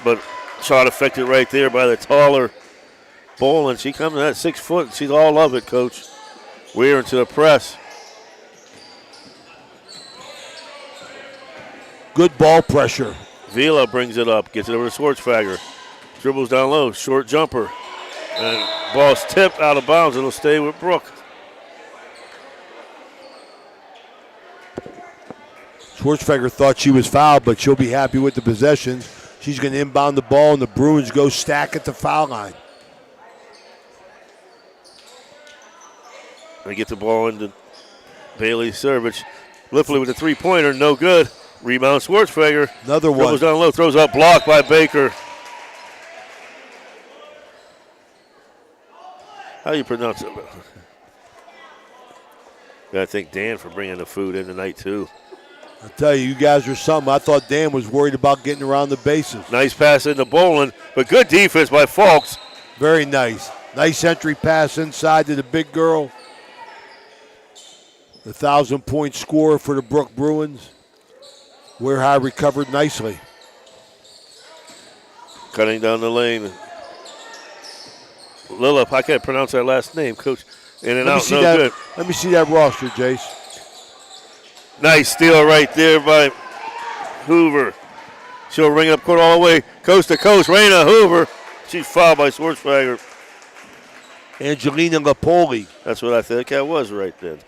But shot affected right there by the taller Bolin. She comes in at 6 foot. She's all of it, Coach. Weir into the press. Good ball pressure. Vila brings it up, gets it over to Schwartzfrager. Dribbles down low, short jumper. And ball's tipped out of bounds. It'll stay with Brooke. Schwartzfrager thought she was fouled, but she'll be happy with the possessions. She's going to inbound the ball, and the Bruins go stack at the foul line. They get the ball into Bailey Servich. Lifley with a three-pointer, no good. Rebound Schwartzfrager. Another one. Dribbles down low, throws up, blocked by Baker. How do you pronounce it? Gotta thank Dan for bringing the food in tonight, too. I tell you, you guys are something. I thought Dan was worried about getting around the bases. Nice pass into Bolin, but good defense by Falks. Very nice. Nice entry pass inside to the big girl. The 1,000-point scorer for the Brooke Bruins. WEIR High recovered nicely. Cutting down the lane. Lillip, I can't pronounce that last name, Coach. In and out, no good. Let me see that roster, Jace. Nice steal right there by Hoover. She'll ring up court all the way, coast to coast. Raina Hoover. She's fouled by Schwartzfrager. Angelina Lapoli. That's what I think I was right then.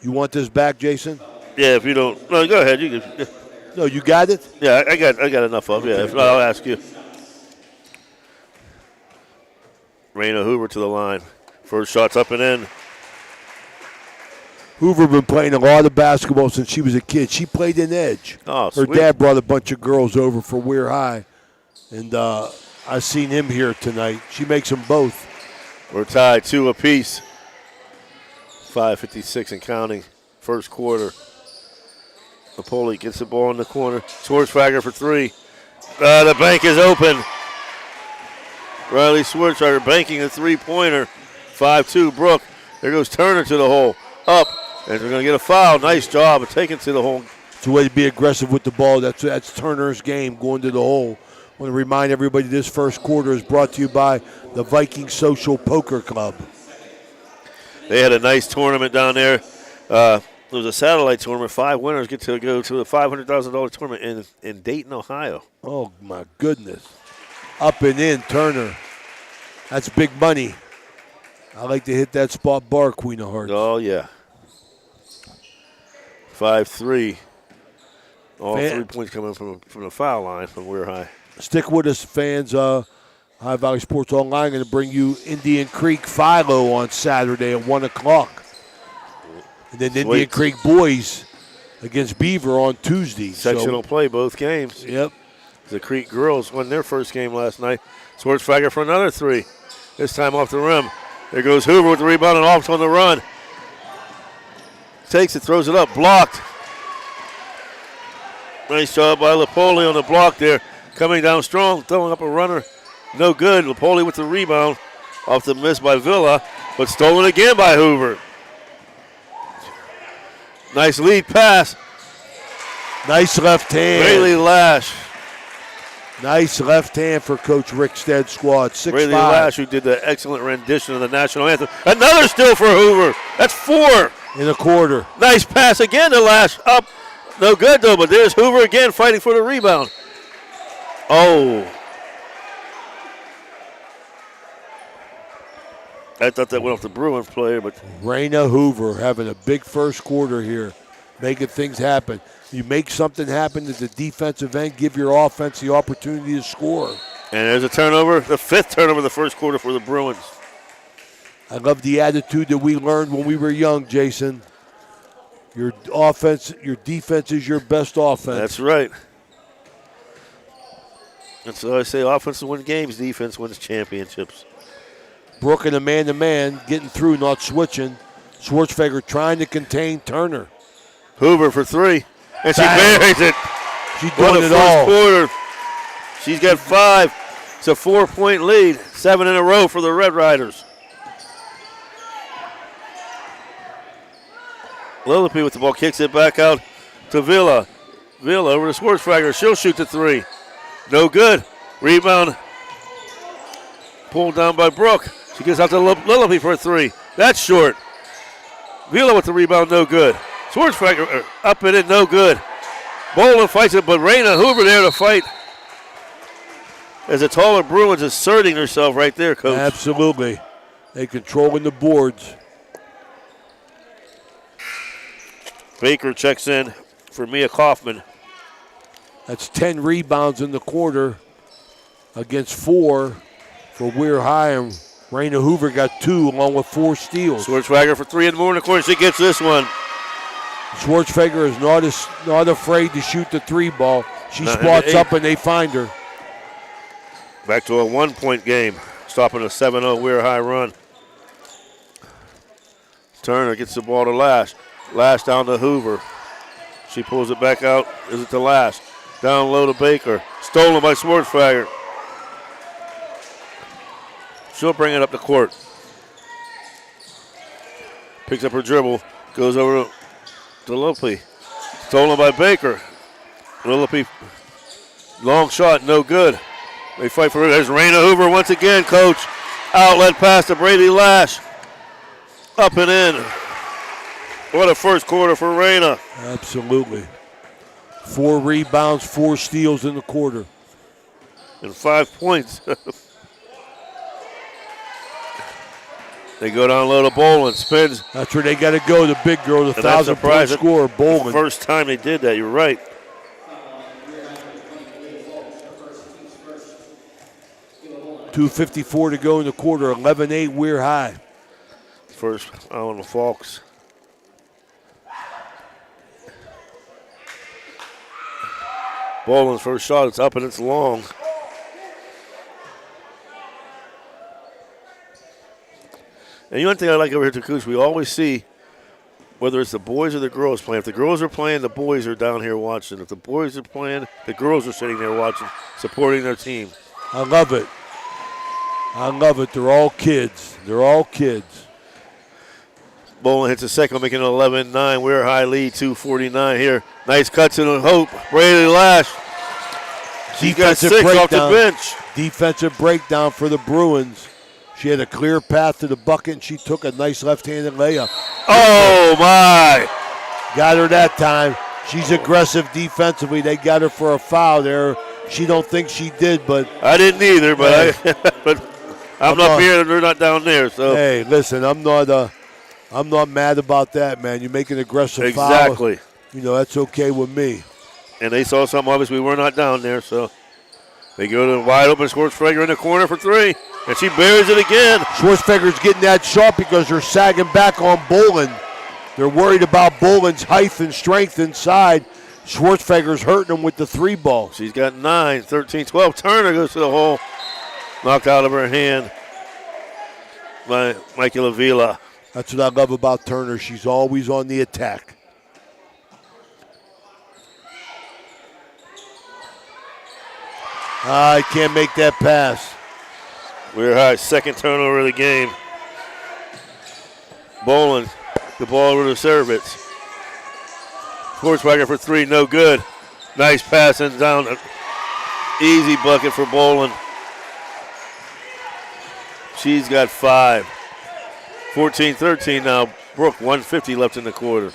You want this back, Jason? Yeah, if you don't. No, go ahead. You can. No, you got it? Yeah, I got enough of it. Yeah, if not, I'll ask you. Raina Hoover to the line. First shot's up and in. Hoover been playing a lot of basketball since she was a kid. She played in Edge. Oh, Her sweet. dad brought a bunch of girls over for WEIR High, and I seen him here tonight. She makes them both. We're tied 2 apiece. 5:56 and counting. First quarter. Napoli gets the ball in the corner. Schwartzfrager for 3. The bank is open. Riley Schwartzfrager banking a three-pointer. 5-2 Brooke. There goes Turner to the hole. Up. And they're going to get a foul. Nice job of taking to the hole. It's a way to be aggressive with the ball. That's Turner's game, going to the hole. I want to remind everybody this first quarter is brought to you by the Viking Social Poker Club. They had a nice tournament down there. It was a satellite tournament. 5 winners get to go to a $500,000 tournament in Dayton, Ohio. Oh, my goodness. Up and in, Turner. That's big money. I like to hit that spot bar, Queen of Hearts. Oh, yeah. 5-3. All 3 points coming from the foul line from WEIR High. Stick with us, fans. High Valley Sports Online going to bring you Indian Creek Philo on Saturday at 1 o'clock. And then Indian Creek Boys against Beaver on Tuesday. Sectional play both games. Yep. The Creek girls won their first game last night. Schwartzfrager for another 3. This time off the rim. There goes Hoover with the rebound and off on the run. Takes it, throws it up, blocked. Nice job by Lapoli on the block there. Coming down strong, throwing up a runner. No good. Lapoli with the rebound. Off the miss by Villa, but stolen again by Hoover. Nice lead pass. Nice left hand. Bailey Lash. Nice left hand for Coach Rickstead's squad. 6'5". Brady Lash, who did the excellent rendition of the national anthem. Another steal for Hoover. That's 4 in a quarter. Nice pass again to Lash. Up. No good, though, but there's Hoover again fighting for the rebound. Oh. I thought that went off the Bruins player, but Raina Hoover having a big first quarter here, making things happen. You make something happen at the defensive end, give your offense the opportunity to score. And there's a turnover, the 5th turnover of the first quarter for the Bruins. I love the attitude that we learned when we were young, Jason. Your defense is your best offense. That's right. That's what I say, offense wins games, defense wins championships. Brooke in a man-to-man, getting through, not switching. Schwartzfeger trying to contain Turner. Hoover for 3, and she Bang. buries it. She's doing it all. Quarter. She's got 5. It's a 4-point lead, 7 in a row for the Red Riders. Lillipede with the ball, kicks it back out to Villa. Villa over to Schwartzfeger. She'll shoot the 3. No good. Rebound pulled down by Brooke. She gets out to Lillipede for a 3. That's short. Villa with the rebound, no good. Schwartzfeger up and in, no good. Bolin fights it, but Raina Hoover there to fight. As the taller Bruins asserting herself right there, Coach. Absolutely. They controlling the boards. Baker checks in for Mia Kaufman. That's 10 rebounds in the quarter against 4 for Weir High, and Raina Hoover got 2 along with 4 steals. Schwartzfeger for 3 in the morning corner. She gets this one. Schwartzfeger is not afraid to shoot the 3 ball. She spots up and they find her. Back to a 1-point game, stopping a 7-0 Weir High run. Turner gets the ball to Lash. Lash down to Hoover. She pulls it back out. Is it to Lash? Down low to Baker. Stolen by Schwartzfeger. She'll bring it up the court. Picks up her dribble. Goes over to Lillipede. Stolen by Baker. Lillipede. Long shot, no good. They fight for it. There's Raina Hoover once again, Coach. Outlet pass to Brady Lash. Up and in. What a first quarter for Raina. Absolutely. 4 rebounds, 4 steals in the quarter. And 5 points. They go down low to Bolin. Spins. That's where they got to go. The big girl, the 1,000-point scorer, Bolin. First time they did that. You're right. .254 to go in the quarter. 11-8 Weir High. First on the Falks. Bolin's first shot. It's up and it's long. And one thing I like over here, too, Coach, we always see whether it's the boys or the girls playing. If the girls are playing, the boys are down here watching. If the boys are playing, the girls are sitting there watching, supporting their team. I love it. I love it. They're all kids. They're all kids. Bolin hits a second, making it 11-9. Weir High lead, 2:49 here. Nice cuts in Hope. Brady Lash. She got 6 off the bench. Defensive breakdown for the Bruins. She had a clear path to the bucket, and she took a nice left-handed layup. Oh, my. Got her that time. She's aggressive defensively. They got her for a foul there. She don't think she did, but I didn't either, but but I'm not here. They're not down there. So hey, listen, I'm not mad about that, man. You make an aggressive foul. Exactly. You know, that's okay with me. And they saw something. Obviously, we were not down there, so they go to wide open. Schwartzfeger in the corner for 3, and she buries it again. Schwartzfeger's getting that shot because they're sagging back on Bolin. They're worried about Bolin's height and strength inside. Schwartzfeger's hurting them with the 3 ball. She's got 9, 13, 12. Turner goes to the hole. Knocked out of her hand by Michaela Vila. That's what I love about Turner. She's always on the attack. I can't make that pass. Weir High, second turnover of the game. Bolin, the ball over to Servitz. Schwartzfeger for 3, no good. Nice pass and down. Easy bucket for Bolin. She's got 5. 14-13 now. Brooke, 150 left in the quarter.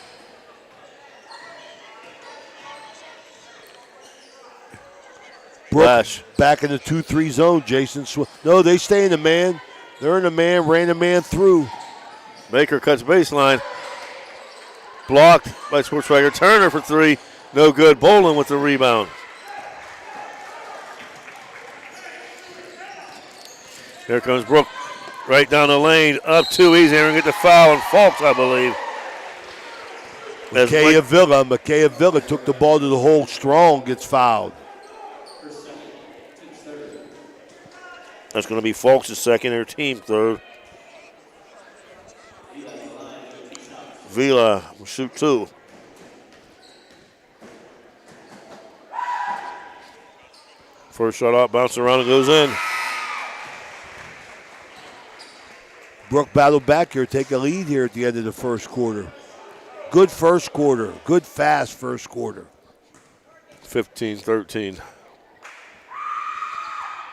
Brooke back in the 2-3 zone, Jason. No, they stay in the man. They're in the man, ran the man through. Baker cuts baseline. Blocked by Schwarzenegger. Turner for 3. No good. Bolin with the rebound. Here comes Brooke. Right down the lane. Up 2 easy. And get the foul and Falks, I believe. Makaya Villa took the ball to the hole strong, gets fouled. That's going to be Falks' second, her team third. Vila will shoot 2. First shot out, bounces around and goes in. Brooke battled back here, take a lead here at the end of the first quarter. Good first quarter, good fast first quarter. 15-13.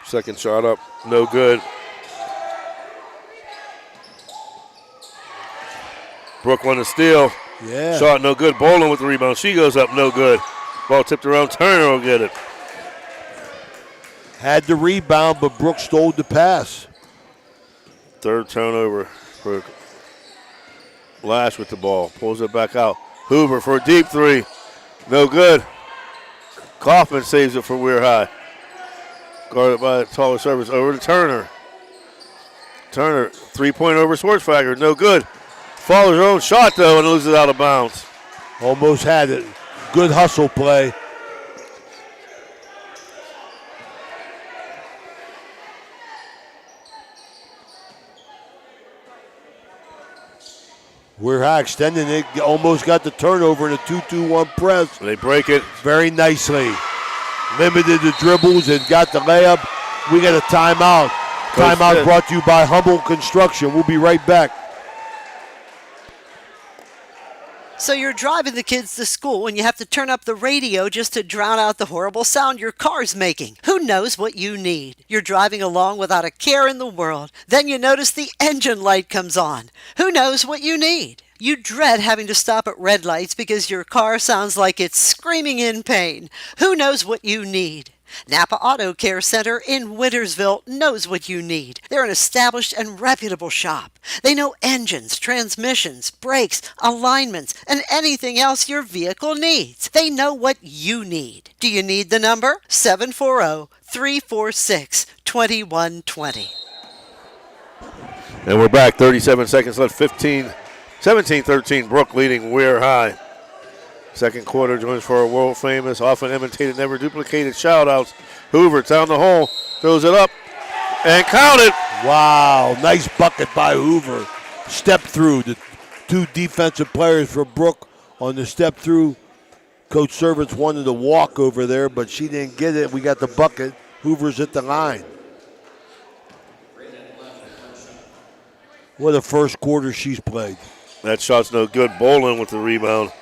Second shot up, no good. Brooke won the steal. Yeah. Shot no good. Bolin with the rebound. She goes up, no good. Ball tipped around. Turner will get it. Had the rebound, but Brooke stole the pass. Third turnover for Lash with the ball. Pulls it back out. Hoover for a deep 3. No good. Kaufman saves it for Weir High. Guarded by the taller service over to Turner. Turner, 3-point over Schwarzenegger. No good. Follows her own shot, though, and loses it out of bounds. Almost had it. Good hustle play. Weir High extending it. Almost got the turnover in a 2-2-1 press. They break it. Very nicely. Limited the dribbles and got the layup. We got a timeout. Timeout brought to you by Humble Construction. We'll be right back. So you're driving the kids to school and you have to turn up the radio just to drown out the horrible sound your car's making. Who knows what you need? You're driving along without a care in the world. Then you notice the engine light comes on. Who knows what you need? You dread having to stop at red lights because your car sounds like it's screaming in pain. Who knows what you need? Napa Auto Care Center in Wintersville knows what you need. They're an established and reputable shop. They know engines, transmissions, brakes, alignments, and anything else your vehicle needs. They know what you need. Do you need the number? 740-346-2120. And we're back. 37 seconds left. 17-13. Brooke leading Weir High. Second quarter joins for our world famous, often imitated, never duplicated shout-outs. Hoover down the hole, throws it up, and counted. Wow, nice bucket by Hoover. Step through. The 2 defensive players for Brooke on the step through. Coach Servants wanted to walk over there, but she didn't get it. We got the bucket. Hoover's at the line. What a first quarter she's played. That shot's no good. Bolin with the rebound.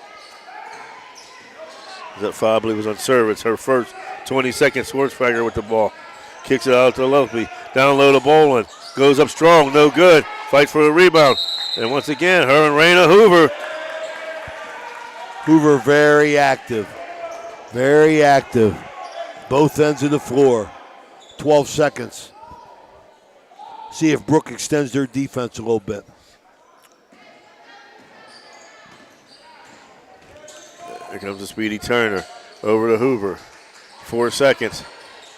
That foul, I believe, was on serve. It's her first 22nd. Schwarzenegger with the ball. Kicks it out to Lovely. Down low to Bolin. Goes up strong. No good. Fights for the rebound. And once again, her and Raina Hoover. Hoover very active. Very active. Both ends of the floor. 12 seconds. See if Brooke extends their defense a little bit. Here comes the speedy Turner. Over to Hoover. 4 seconds.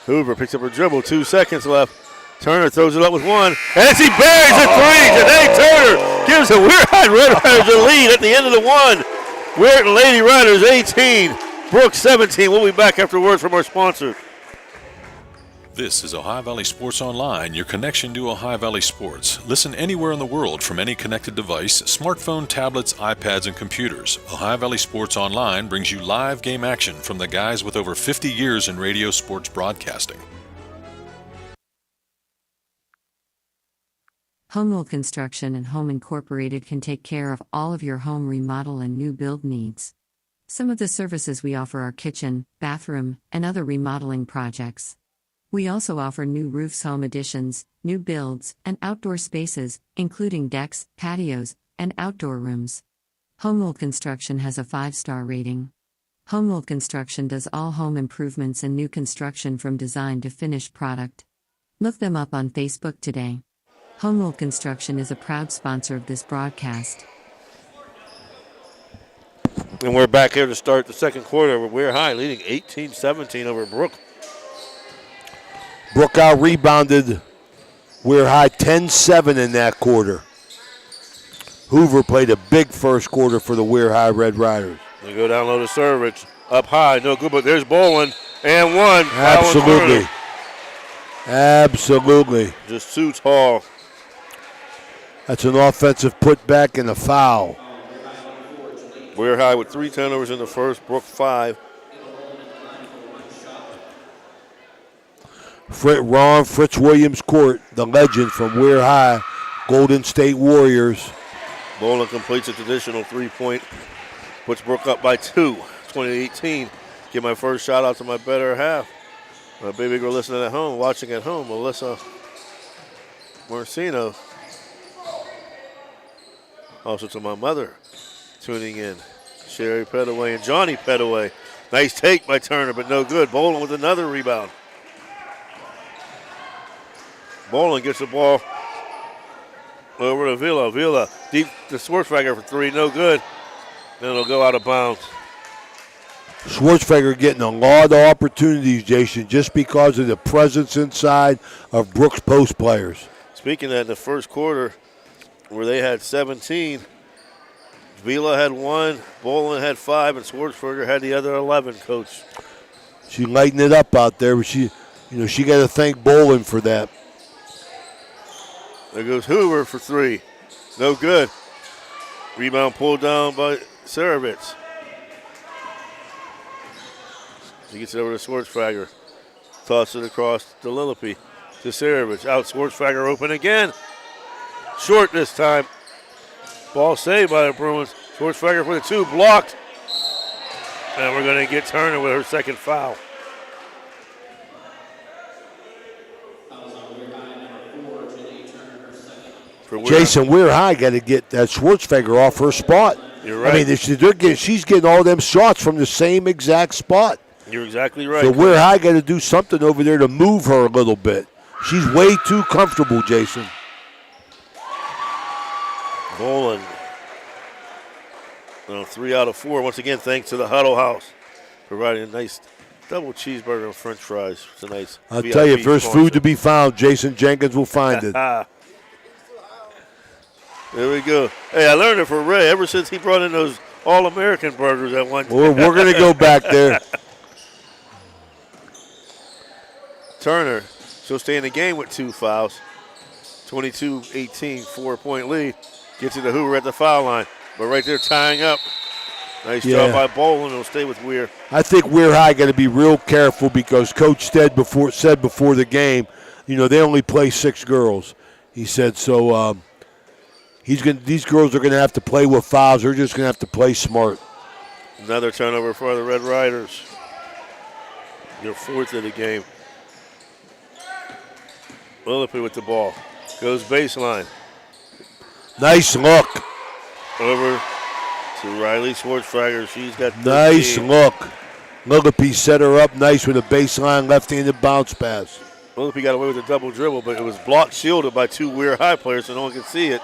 Hoover picks up her dribble. 2 seconds left. Turner throws it up with 1. And she buries a 3. Janae Turner gives the Weir High Red Riders the lead at the end of the 1. Weir and Lady Riders 18. Brooke 17. We'll be back after words from our sponsor. This is Ohio Valley Sports Online, your connection to Ohio Valley sports. Listen anywhere in the world from any connected device, smartphone, tablets, iPads, and computers. Ohio Valley Sports Online brings you live game action from the guys with over 50 years in radio sports broadcasting. Humble Construction and Home Incorporated can take care of all of your home remodel and new build needs. Some of the services we offer are kitchen, bathroom, and other remodeling projects. We also offer new roofs, home additions, new builds, and outdoor spaces, including decks, patios, and outdoor rooms. Homewood Construction has a 5-star rating. Homewood Construction does all home improvements and new construction from design to finished product. Look them up on Facebook today. Homewood Construction is a proud sponsor of this broadcast. And we're back here to start the second quarter. We're high, leading 18-17 over Brooke. Brooke out rebounded. We're high 10-7 in that quarter. Hoover played a big first quarter for the Weir High Red Riders. They go down low to Servich. Up high, no good, but there's Bolin. And one. Absolutely. Absolutely. Just suits Hall. That's an offensive putback and a foul. We're high with 3 turnovers in the first, Brooke 5. Fritz Williams Court, the legend from Weir High, Golden State Warriors. Bolin completes a traditional 3-point, puts Brooke up by 2, 20-18. Give my first shout out to my better half. My baby girl listening at home, watching at home, Melissa Morcino. Also to my mother tuning in, Sherry Petaway and Johnny Petaway. Nice take by Turner, but no good. Bolin with another rebound. Bolin gets the ball over to Villa. Villa deep to Schwartzberger for 3, no good. Then it'll go out of bounds. Schwartzberger getting a lot of opportunities, Jason, just because of the presence inside of Brooks' post players. Speaking of that, in the first quarter, where they had 17, Vila had 1, Bolin had 5, and Schwartzberger had the other 11, Coach. She lightened it up out there, but she got to thank Bolin for that. There goes Hoover for 3. No good. Rebound pulled down by Saravitz. He gets it over to Schwartzberger. Toss it across to Lillipy. To Saravitz. Out Schwartzberger open again. Short this time. Ball saved by the Bruins. Schwartzberger for the 2. Blocked. And we're going to get Turner with her second foul. Jason, Weir High got to get that Schwartzberger off her spot. You're right. I mean, she's getting all them shots from the same exact spot. You're exactly right. So Weir High got to do something over there to move her a little bit. She's way too comfortable, Jason. Bolin. 3 out of 4. Once again, thanks to the Huddle House, providing a nice double cheeseburger and French fries. It's a nice. I'll VIP tell you, if there's sponsor. food to be found, Jason Jenkins will find it. There we go. Hey, I learned it from Ray ever since he brought in those All-American burgers at one time. We're going to go back there. Turner, she'll stay in the game with 2 fouls. 22-18, 4-point lead. Gets it to Hoover at the foul line. But right there tying up. Nice job by Bolin. It'll stay with Weir. I think Weir High got to be real careful because Coach said before the game, they only play 6 girls. He said so. These girls are going to have to play with fouls. They're just going to have to play smart. Another turnover for the Red Riders. Your 4th of the game. Lillipy with the ball. Goes baseline. Nice look. Over to Riley Schwartzberger. She's got 13. Nice look. Lillipy set her up nice with a baseline left-handed bounce pass. Lillipy got away with a double dribble, but it was blocked, shielded by 2 Weir High players, so no one could see it.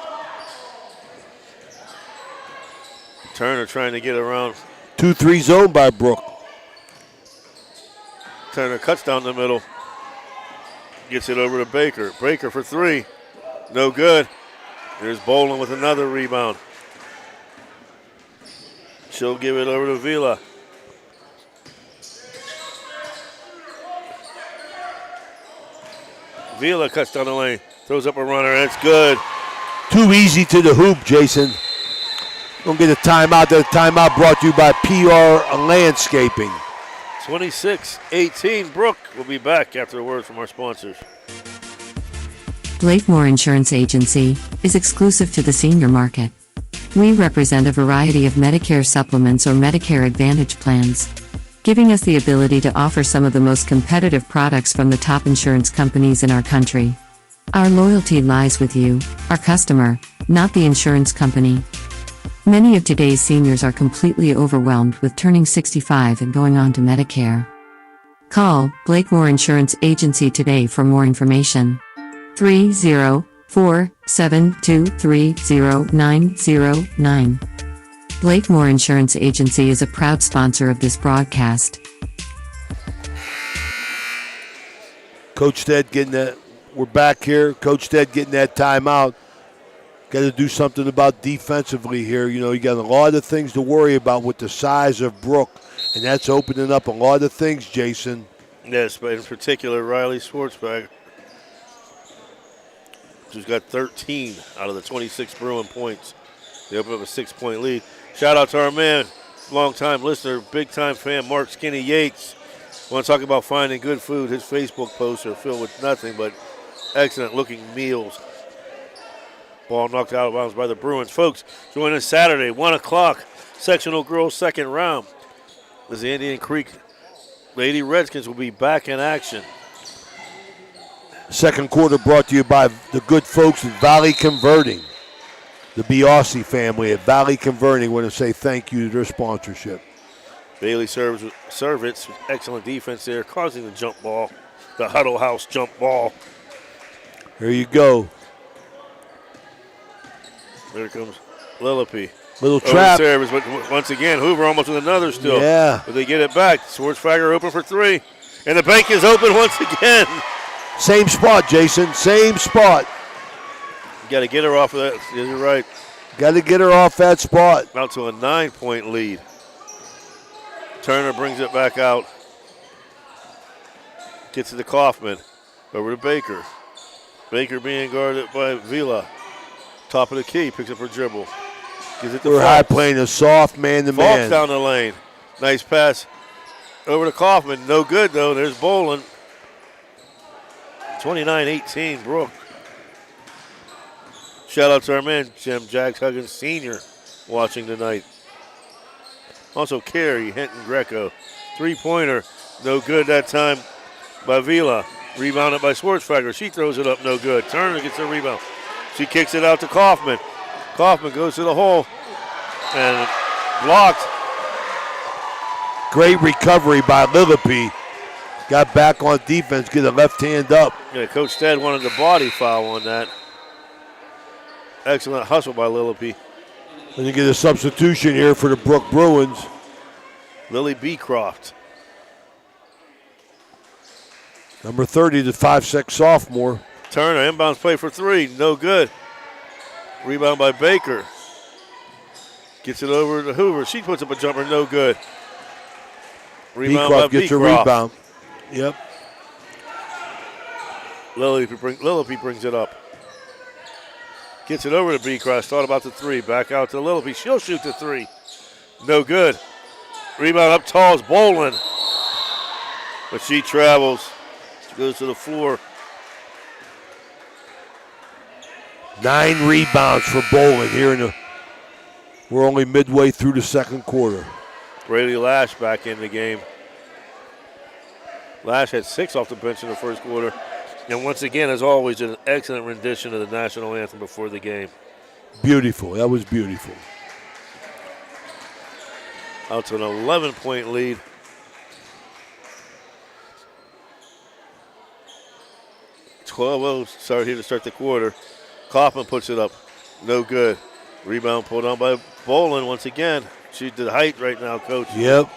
Turner trying to get around. 2-3 zone by Brooke. Turner cuts down the middle. Gets it over to Baker. Baker for 3. No good. There's Bolin with another rebound. She'll give it over to Vila. Vila cuts down the lane. Throws up a runner. That's good. Too easy to the hoop, Jason. Don't get a timeout. The timeout brought to you by PR Landscaping. 26-18. Brooke will be back after a word from our sponsors. Blakemore Insurance Agency is exclusive to the senior market. We represent a variety of Medicare supplements or Medicare Advantage plans, giving us the ability to offer some of the most competitive products from the top insurance companies in our country. Our loyalty lies with you, our customer, not the insurance company. Many of today's seniors are completely overwhelmed with turning 65 and going on to Medicare. Call Blakemore Insurance Agency today for more information. 304-723-0909. Blakemore Insurance Agency is a proud sponsor of this broadcast. Coach Stead getting that. We're back here. Coach Stead getting that timeout. Got to do something about defensively here. You know, you got a lot of things to worry about with the size of Brooke, and that's opening up a lot of things, Jason. Yes, but in particular, Riley Schwartzbach, who's got 13 out of the 26 Bruin points. They open up a 6-point lead. Shout out to our man, long-time listener, big-time fan, Mark Skinny Yates. Want to talk about finding good food. His Facebook posts are filled with nothing but excellent-looking meals. Ball knocked out of bounds by the Bruins. Folks, join us Saturday, 1 o'clock, sectional girls second round. As the Indian Creek Lady Redskins will be back in action. Second quarter brought to you by the good folks at Valley Converting. The Biossi family at Valley Converting want to say thank you to their sponsorship. Bailey serves with excellent defense there, causing the jump ball, the Huddle House jump ball. Here you go. There comes Lillipy. Little trap. Service, but once again, Hoover almost with another still. Yeah. But they get it back. Schwartzfagger open for three. And the bank is open once again. Same spot, Jason. Same spot. You got to get her off of that. You're right. Got to get her off that spot. Out to a 9-point lead. Turner brings it back out. Gets it to Kaufman. Over to Baker. Baker being guarded by Vila. Top of the key. Picks up her dribble. Gives it to We're Fox. high playing a soft man-to-man. Fox down the lane. Nice pass. Over to Kaufman. No good, though. There's Bolin. 29-18, Brooke. Shout out to our man, Jim Jags Huggins Sr., watching tonight. Also, Carey, Hinton Greco. Three-pointer. No good that time by Vila. Rebounded by Schwartzfagger. She throws it up. No good. Turner gets the rebound. She kicks it out to Kaufman. Kaufman goes to the hole and blocked. Great recovery by Lillipy. Got back on defense, get a left hand up. Yeah, Coach Stead wanted the body foul on that. Excellent hustle by Lillipy. And you get a substitution here for the Brooke Bruins. Lily Beecroft. Number 30, the 5'6" sophomore. Turner, inbounds play for three. No good. Rebound by Baker. Gets it over to Hoover. She puts up a jumper. No good. Rebound by gets a Beecroft. rebound. Yep. Lillipy brings it up. Gets it over to Beecroft. Thought about the three. Back out to Lillipy. She'll shoot the three. No good. Rebound up tall is Bolin. But she travels. She goes to the floor. 9 rebounds for Bolin here we're only midway through the second quarter. Brady Lash back in the game. Lash had 6 off the bench in the first quarter. And once again, as always, an excellent rendition of the national anthem before the game. Beautiful. That was beautiful. Out to an 11-point lead. Sorry, here to start the quarter. Kaufman puts it up. No good. Rebound pulled on by Bolin once again. She's the height right now, Coach. Yep.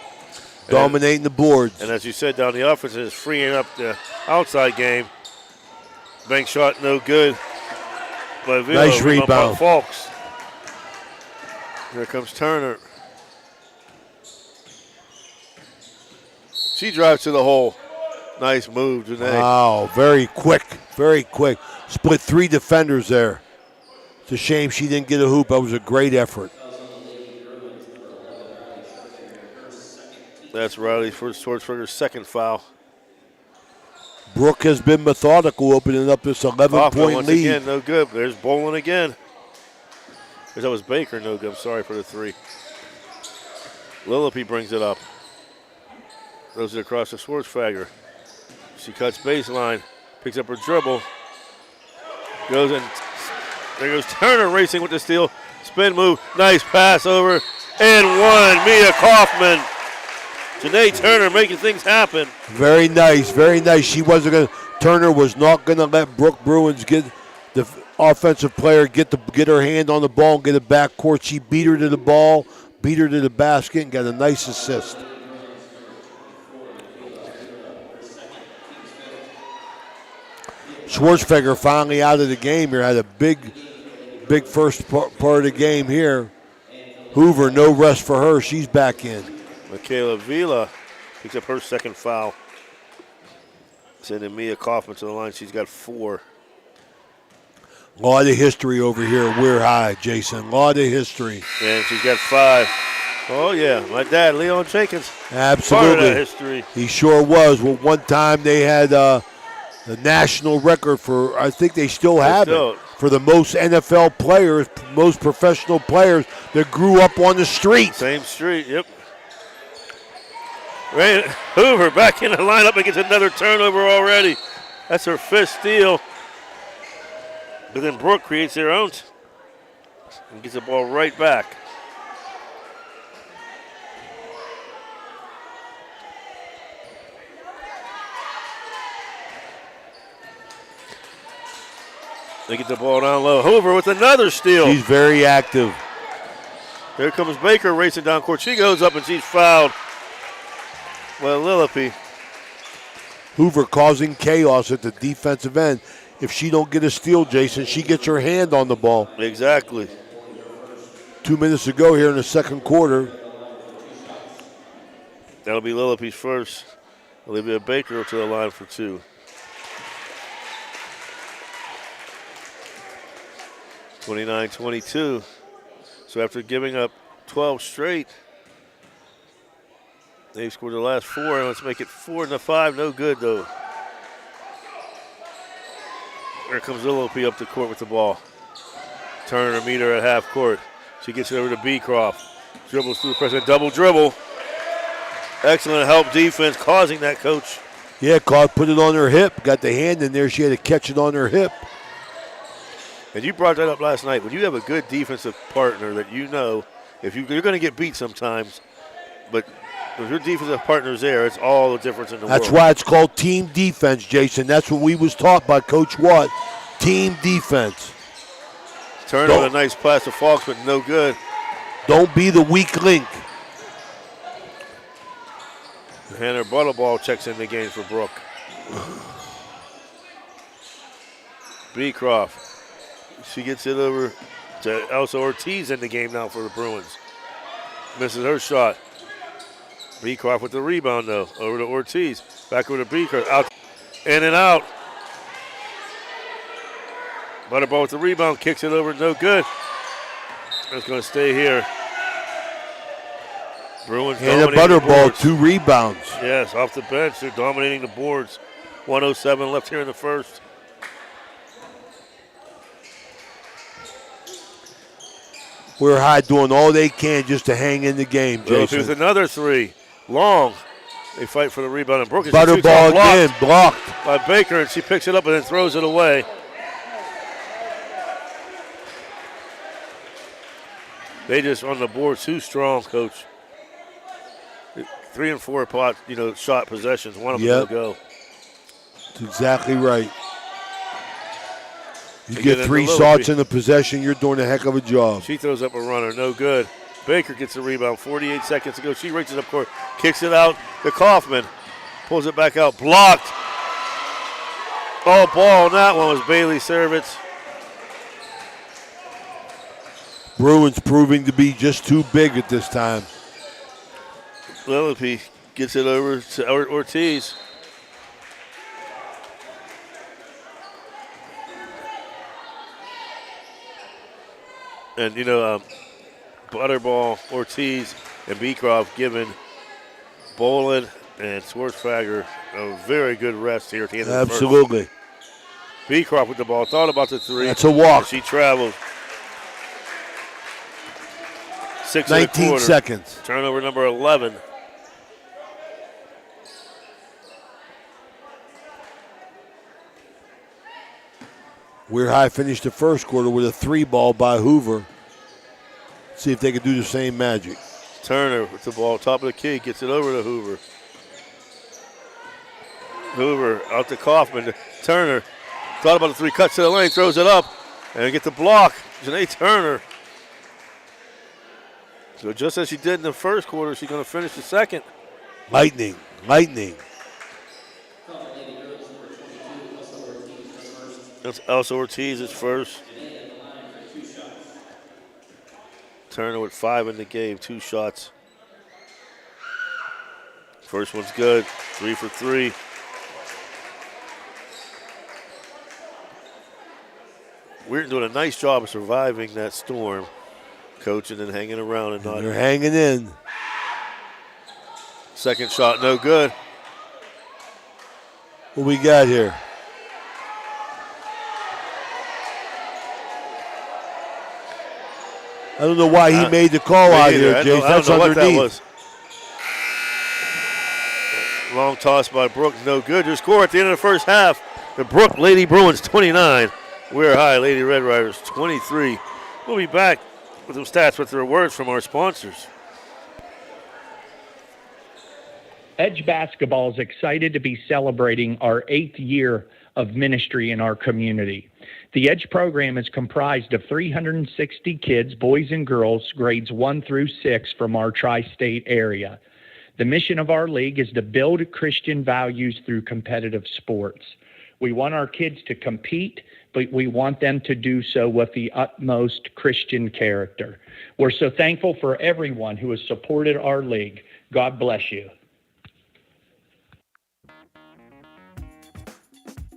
Dominating the boards. And as you said, down the offense is freeing up the outside game. Bank shot no good by Vila. Nice rebound. Falks. Here comes Turner. She drives to the hole. Nice move, Janae. Wow, very quick, very quick. Split 3 defenders there. It's a shame she didn't get a hoop. That was a great effort. That's Riley Schwartzberger's second foul. Brooke has been methodical, opening up this 11-point once lead. Again, no good. There's Bolin again. Because that was Baker, no good. I'm sorry for the 3. Lillipy brings it up. Throws it across to Schwartzfagger. She cuts baseline, picks up her dribble, goes in. There goes Turner racing with the steal. Spin move, nice pass over, and 1. Mia Kaufman. Janae Turner making things happen. Very nice, very nice. Turner was not going to let Brooke Bruins get the offensive player get her hand on the ball and get it back court. She beat her to the ball, beat her to the basket, and got a nice assist. Schwartzfegger finally out of the game here. Had a big first part of the game here. Hoover, no rest for her. She's back in. Michaela Vila picks up her second foul. Sending Mia Kaufman to the line. She's got 4. A lot of history over here at WEIR High, Jason. A lot of history. And she's got 5. Oh, yeah. My dad, Leon Jenkins. Absolutely. Part of that history. He sure was. Well, one time they had the national record for, I think they still have it, for the most NFL players, most professional players that grew up on the street. Same street, yep. Hoover back in the lineup and gets another turnover already. That's her 5th steal. But then Brooke creates their own and gets the ball right back. They get the ball down low. Hoover with another steal. She's very active. There comes Baker racing down court. She goes up and she's fouled. Well, Lillipy. Hoover causing chaos at the defensive end. If she don't get a steal, Jason, she gets her hand on the ball. Exactly. 2 minutes to go here in the second quarter. That'll be Lillipy's first. Olivia Baker to the line for 2. 29-22. So after giving up 12 straight, they've scored the last 4, and let's make it 4-5. No good, though. There comes Lillipy up the court with the ball. Turner to meet her at half court. She gets it over to Beecroft. Dribbles through the press, double dribble. Excellent help defense, causing that, Coach. Yeah, put it on her hip. Got the hand in there. She had to catch it on her hip. And you brought that up last night. When you have a good defensive partner that you know, if you're going to get beat sometimes, but if your defensive partner's there, it's all the difference in the world. That's why it's called team defense, Jason. That's what we was taught by Coach Watt. Team defense. Turner with a nice pass to Falks, but no good. Don't be the weak link. Hannah Butterball checks in the game for Brooke. Beecroft. She gets it over to Elsa Ortiz in the game now for the Bruins. Misses her shot. Beecroft with the rebound, though. Over to Ortiz. Back over to Beecroft. Out. In and out. Butterball with the rebound. Kicks it over. No good. It's going to stay here. Bruins and a Butterball, 2 rebounds. Yes, off the bench. They're dominating the boards. 1:07 left here in the first. WEIR High doing all they can just to hang in the game, Jason. There's another 3. Long. They fight for the rebound. And Brooke Butterball again, blocked by Baker, and she picks it up and then throws it away. They just on the board too strong, Coach. 3 and 4 shot possessions. One of them will go. That's exactly right. You get 3 shots in the possession, you're doing a heck of a job. She throws up a runner, no good. Baker gets the rebound, 48 seconds to go. She reaches up court, kicks it out to Kaufman. Pulls it back out, blocked. All ball on that one was Bailey Servitz. Bruins proving to be just too big at this time. Lillipy gets it over to Ortiz. And, Butterball, Ortiz, and Beecroft giving Boland and Schwartzfagger a very good rest here at the end of the first. Absolutely. Beecroft with the ball, thought about the 3. That's a walk. She travels. 6 and a 19 quarter. seconds. Turnover number 11. Weir High finished the first quarter with a 3 ball by Hoover. See if they can do the same magic. Turner with the ball, top of the key, gets it over to Hoover. Hoover out to Kaufman. Turner thought about the 3, cuts to the lane, throws it up, and get the block. Janae Turner. So just as she did in the first quarter, she's going to finish the second. Lightning. That's Elsa Ortiz is first. Turner with 5 in the game, 2 shots. First one's good, 3 for 3. We're doing a nice job of surviving that storm, coaching and hanging around and not. They're hanging in. Second shot, no good. What we got here? I don't know why he made the call out here, Jace. That's I don't know underneath. what that was. Long toss by Brooke, no good. Your score at the end of the first half. The Brooke Lady Bruins 29. We're High Lady Red Riders 23. We'll be back with some stats with their words from our sponsors. Edge Basketball is excited to be celebrating our 8th year of ministry in our community. The Edge program is comprised of 360 kids, boys and girls, grades 1 through 6 from our tri-state area. The mission of our league is to build Christian values through competitive sports. We want our kids to compete, but we want them to do so with the utmost Christian character. We're so thankful for everyone who has supported our league. God bless you.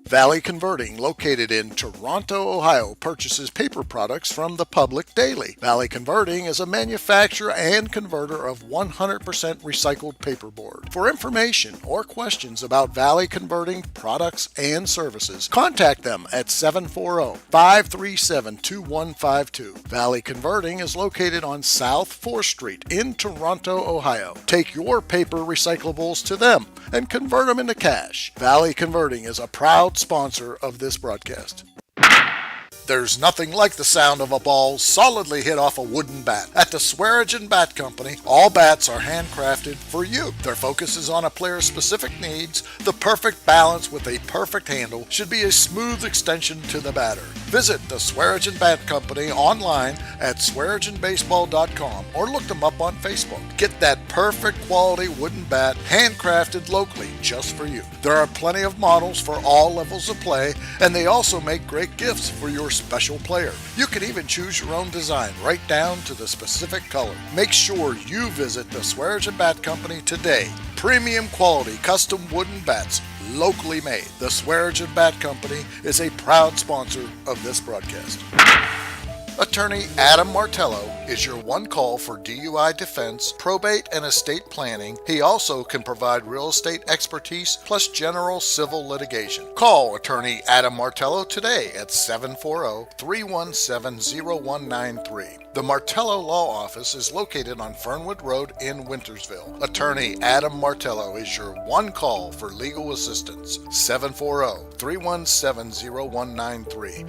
Valley Converting, located in Toronto, Ohio, purchases paper products from the public daily. Valley Converting is a manufacturer and converter of 100% recycled paperboard. For information or questions about Valley Converting products and services, contact them at 740-537-2152. Valley Converting is located on South 4th Street in Toronto, Ohio. Take your paper recyclables to them and convert them into cash. Valley Converting is a proud sponsor of this broadcast. There's nothing like the sound of a ball solidly hit off a wooden bat. At the Swearingen Bat Company, all bats are handcrafted for you. Their focus is on a player's specific needs. The perfect balance with a perfect handle should be a smooth extension to the batter. Visit the Swearingen Bat Company online at swearingenbaseball.com or look them up on Facebook. Get that perfect quality wooden bat handcrafted locally just for you. There are plenty of models for all levels of play, and they also make great gifts for your special player. You can even choose your own design right down to the specific color. Make sure you visit the Swearingen Bat Company today. Premium quality custom wooden bats, locally made. The Swearingen Bat Company is a proud sponsor of this broadcast. Attorney Adam Martello is your one call for DUI defense, probate, and estate planning. He also can provide real estate expertise plus general civil litigation. Call Attorney Adam Martello today at 740-317-0193. The Martello Law Office is located on Fernwood Road in Wintersville. Attorney Adam Martello is your one call for legal assistance. 740-317-0193.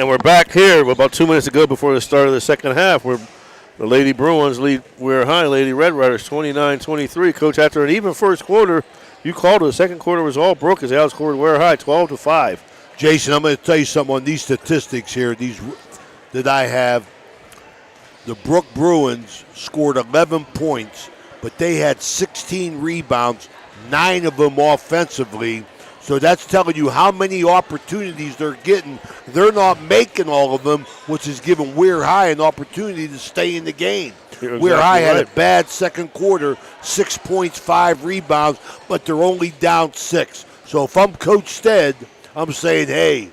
And we're back here about 2 minutes ago before the start of the second half, where the Lady Bruins lead WEIR High, Lady Red Riders 29-23. Coach, after an even first quarter, you called it. The second quarter was all Brooke as they outscored WEIR High 12-5. Jason, I'm going to tell you something on these statistics here. These that I have. The Brooke Bruins scored 11 points, but they had 16 rebounds, 9 of them offensively. So that's telling you how many opportunities they're getting. They're not making all of them, which is giving WEIR High an opportunity to stay in the game. You're WEIR High exactly had a bad second quarter, 6 points, 5 rebounds, but they're only down 6. So if I'm Coach Stead, I'm saying, hey,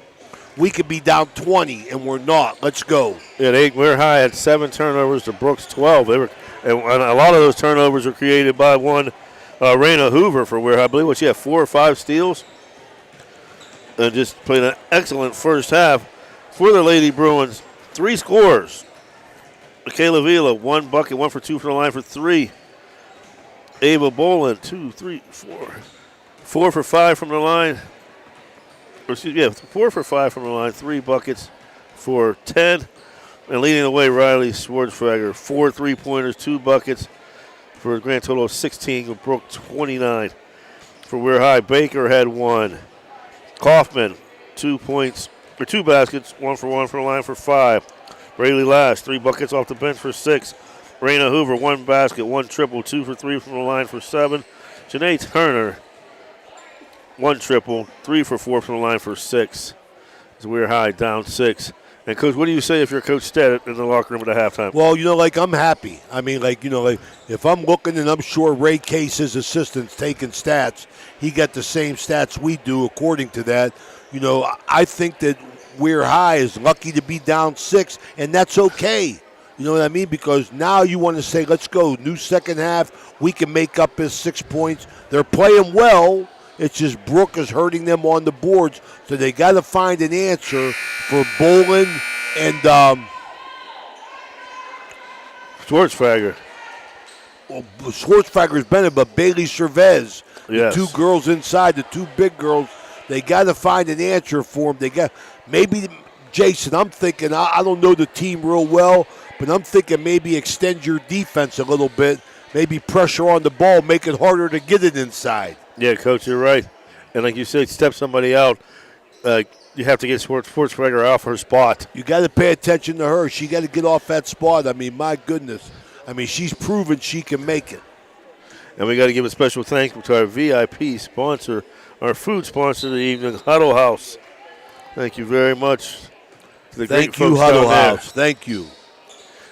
we could be down 20, and we're not. Let's go. Yeah, WEIR High had 7 turnovers to Brooks 12. And a lot of those turnovers were created by one Raina Hoover for WEIR High. I believe she had 4 or 5 steals. And just played an excellent first half for the Lady Bruins. 3 scores. Michaela Vila, 1 bucket, 1 for 2 from the line for 3. Ava Boland, 2, 3, 4. 4 for 5 from the line. 4 for 5 from the line, 3 buckets for 10. And leading the way, Riley Schwartzfrager, 4 3-pointers, 2 buckets for a grand total of 16. Broke 29 for WEIR High. Baker had 1. Kaufman, 2 points, or 2 baskets, 1 for 1 from the line for 5. Braylee Lash, 3 buckets off the bench for 6. Raina Hoover, 1 basket, 1 triple, 2 for 3 from the line for 7. Janae Turner, 1 triple, 3 for 4 from the line for 6. As WEIR High down 6. And, Coach, what do you say if you're Coach Stead in the locker room at the halftime? Well, I'm happy. I mean, if I'm looking, and I'm sure Ray Case, his assistant's taking stats, he got the same stats we do according to that. I think that WEIR High is lucky to be down 6, and that's okay. You know what I mean? Because now you want to say, let's go. New second half, we can make up his 6 points. They're playing well. It's just Brooke is hurting them on the boards, so they got to find an answer for Boland and Schwartzfrager. Well, Schwartzfrager's been it, but Bailey Cervez, yes. The 2 girls inside, the 2 big girls, they got to find an answer for them. They got maybe Jason. I'm thinking I don't know the team real well, but I'm thinking maybe extend your defense a little bit, maybe pressure on the ball, make it harder to get it inside. Yeah, Coach, you're right. And like you said, step somebody out. You have to get Schwartzfrager off her spot. You got to pay attention to her. She got to get off that spot. I mean, my goodness. I mean, she's proven she can make it. And we got to give a special thanks to our VIP sponsor, our food sponsor of the evening, Huddle House. Thank you very much. Thank you, Huddle House. Thank you.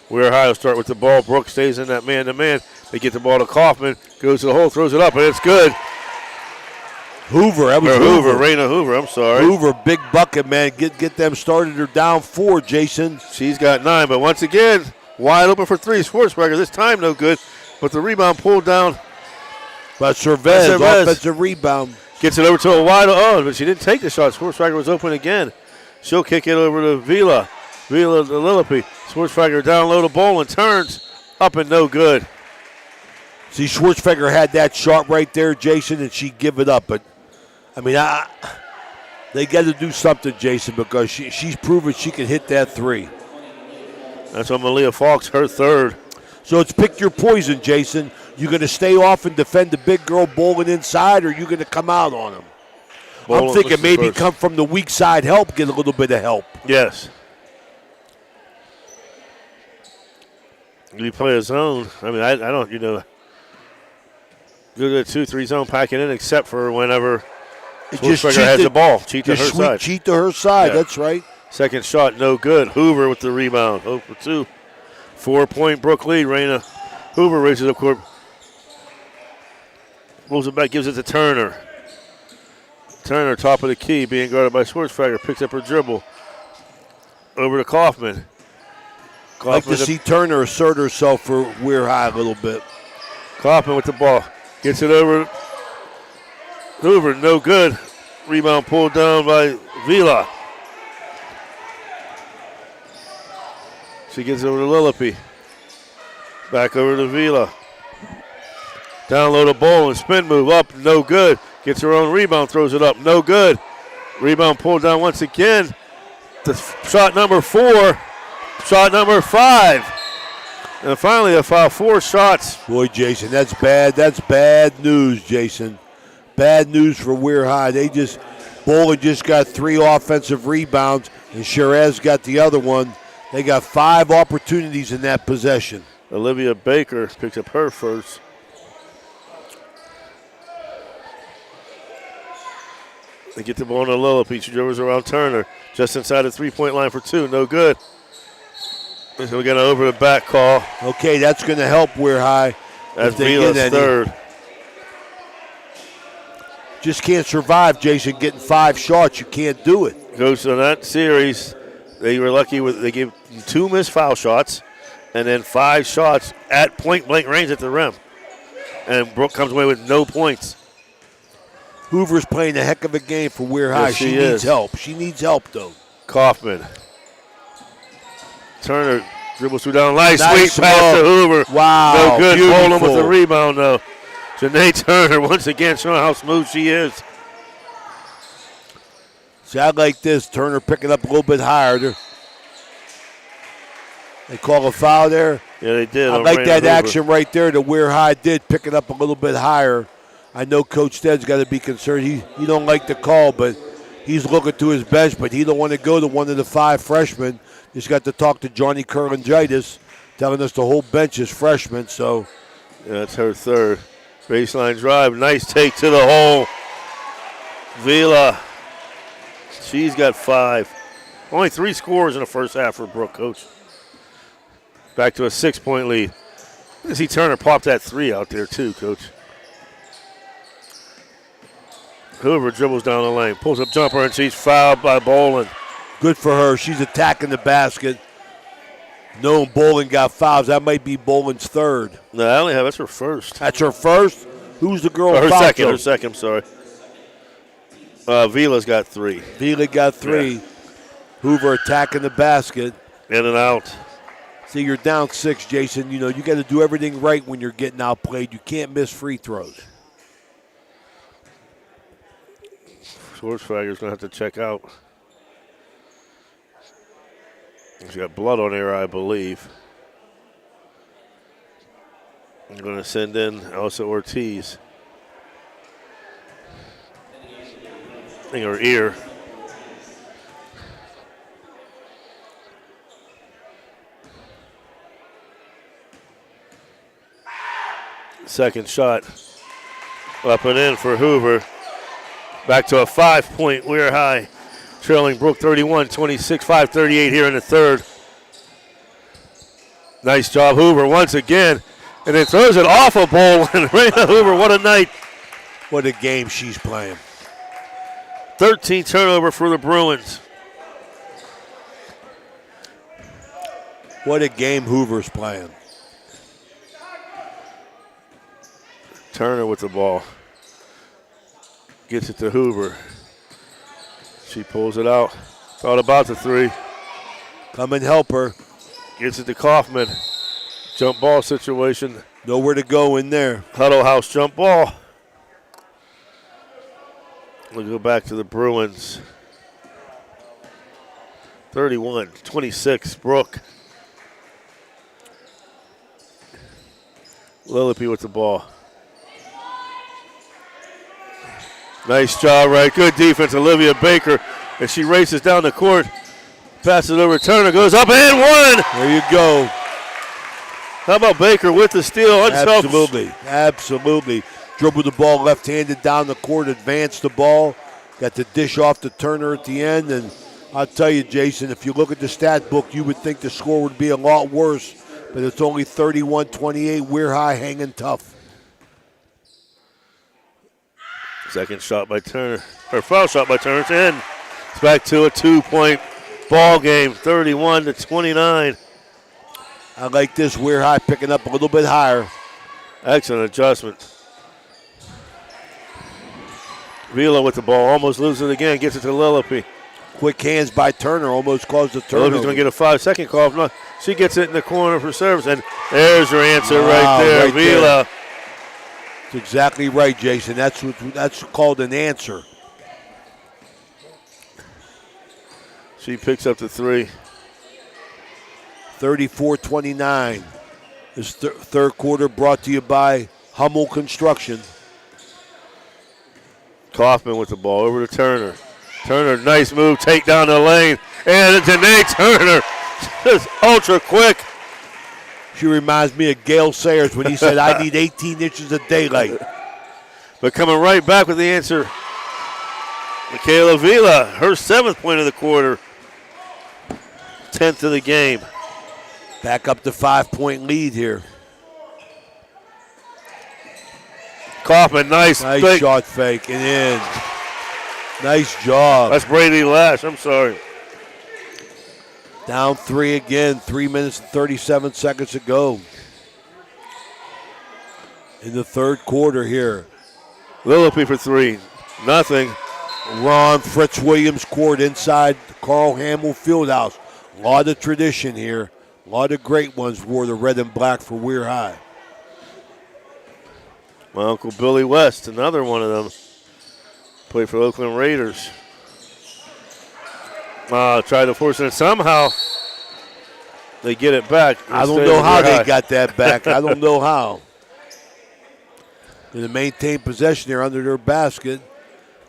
WEIR High will start with the ball. Brooke stays in that man-to-man. They get the ball to Kaufman, goes to the hole, throws it up, and it's good. Hoover, that was Hoover. Raina Hoover, I'm sorry. Hoover, big bucket, man. Get them started. They're down 4, Jason. She's got 9, but once again, wide open for 3. Schwartzberger, this time no good, but the rebound pulled down. But Cervez, offensive rebound. Gets it over to a wide but she didn't take the shot. Schwartzberger was open again. She'll kick it over to Vila. Vila to Lillipy. Schwartzberger down low to Boland, turns up and no good. See, Schwartzberger had that shot right there, Jason, and she give it up, but I mean, they got to do something, Jason, because she's proven she can hit that 3. That's on Malia Falks, her 3rd. So it's pick your poison, Jason. You going to stay off and defend the big girl bowling inside, or you going to come out on him? I'm thinking maybe come from the weak side help, get a little bit of help. Yes. We play a zone. I mean, I don't, go to a 2-3 zone, packing in, except for whenever Schwartzberger has the ball. Cheat to her side. Cheat to her side, that's right. Second shot, no good. Hoover with the rebound. 0 for 2. 4-point Brooke lead. Raina Hoover raises up court. Rolls it back, gives it to Turner. Turner, top of the key, being guarded by Schwartzberger. Picks up her dribble. Over to Kaufman. I'd like to see Turner assert herself for WEIR High a little bit. Kaufman with the ball. Gets it over. Hoover, no good. Rebound pulled down by Vila. She gets over to Lillipy. Back over to Vila. Down low to Boland. Spin move up, no good. Gets her own rebound, throws it up, no good. Rebound pulled down once again. to shot number 4, shot number 5. And finally a foul, 4 shots. Boy, Jason, that's bad. That's bad news, Jason. Bad news for Weir High. Bowling just got 3 offensive rebounds, and Shiraz got the other one. They got 5 opportunities in that possession. Olivia Baker picks up her first. They get the ball on the Lillipede. She dribbles around Turner. Just inside the 3-point line for 2. No good. So we got an over the back call. Okay, that's going to help Weir High. That's Vila's third. Just can't survive, Jason, getting 5 shots. You can't do it. Coach, on that series, they were lucky they gave 2 missed foul shots and then 5 shots at point-blank range at the rim. And Brooke comes away with no points. Hoover's playing a heck of a game for Weir High. Yes, she needs help. She needs help, though. Kaufman. Turner dribbles through down line. Sweet pass to Hoover. Wow. No good. Beautiful. Bowling with the rebound, though. Janae Turner once again showing how smooth she is. See, I like this. Turner picking up a little bit higher. They call a foul there. Yeah, they did. I like that action right there that Weir High did, picking up a little bit higher. I know Coach Stead's got to be concerned. He don't like the call, but he's looking to his bench, but he don't want to go to one of the 5 freshmen. Just got to talk to Johnny Kurlangitis, telling us the whole bench is freshmen. So, yeah, that's her third. Baseline drive. Nice take to the hole. Vila. She's got 5. Only 3 scores in the first half for Brooke, Coach. Back to a 6-point lead. You see Turner pop that 3 out there, too, Coach. Hoover dribbles down the lane, pulls up jumper, and she's fouled by Bolin. Good for her. She's attacking the basket. Knowing Bolin got fouls. That might be Bolin's third. No, that's her first. That's her first? Who's the girl? Her second, I'm sorry. Vila's got 3. Vila got 3. Yeah. Hoover attacking the basket. In and out. See, you're down 6, Jason. You got to do everything right when you're getting outplayed. You can't miss free throws. Schwarzfager's going to have to check out. She's got blood on her, I believe. I'm going to send in Elsa Ortiz. In her ear. Second shot. Up and in for Hoover. Back to a 5-point Weir High. Trailing Brooke 31-26, 5:38 here in the third. Nice job, Hoover, once again. And it throws it off a bowl. And Raina Hoover, what a night. What a game she's playing. 13 turnover for the Bruins. What a game Hoover's playing. Turner with the ball. Gets it to Hoover. She pulls it out. Thought about the 3. Come and help her. Gets it to Kaufman. Jump ball situation. Nowhere to go in there. Huddle house jump ball. We'll go back to the Bruins. 31-26, Brooke. Lillipede with the ball. Nice job, right? Good defense, Olivia Baker. As she races down the court, passes it over. Turner goes up and 1. There you go. How about Baker with the steal? Absolutely. Absolutely. Dribbled the ball left-handed down the court, advanced the ball, got the dish off to Turner at the end. And I'll tell you, Jason, if you look at the stat book, you would think the score would be a lot worse. But it's only 31-28. Weir High hanging tough. Second shot by Turner, or foul shot by Turner. It's in. It's back to a 2-point ball game, 31-29. I like this. Weir High picking up a little bit higher. Excellent adjustment. Vila with the ball, almost loses it again, gets it to Lillipede. Quick hands by Turner, almost caused a turnover. Lillipede's going to get a 5-second call. No, she gets it in the corner for service, and there's her answer right there, right Vila. There. That's exactly right, Jason. That's called an answer. She picks up the 3. 34-29. This third quarter brought to you by Hummel Construction. Kaufman with the ball over to Turner. Turner, nice move, take down the lane. And Janae Turner, just ultra quick. She reminds me of Gail Sayers when he said, I need 18 inches of daylight. But coming right back with the answer, Michaela Vila, her 7th point of the quarter, 10th of the game. Back up to 5-point lead here. Kaufman, nice fake. Shot fake and in. Nice job. That's Brady Lash, I'm sorry. Down 3 again, 3 minutes and 37 seconds to go. In the third quarter here. Lillipy for 3, nothing. Ron Fritz Williams court inside Carl Hamill Fieldhouse. A lot of tradition here. A lot of great ones wore the red and black for Weir High. My Uncle Billy West, another one of them. Played for Oakland Raiders. Tried to force it. Somehow they get it back. I don't know how they got that back. I don't know how. Going to maintain possession there under their basket.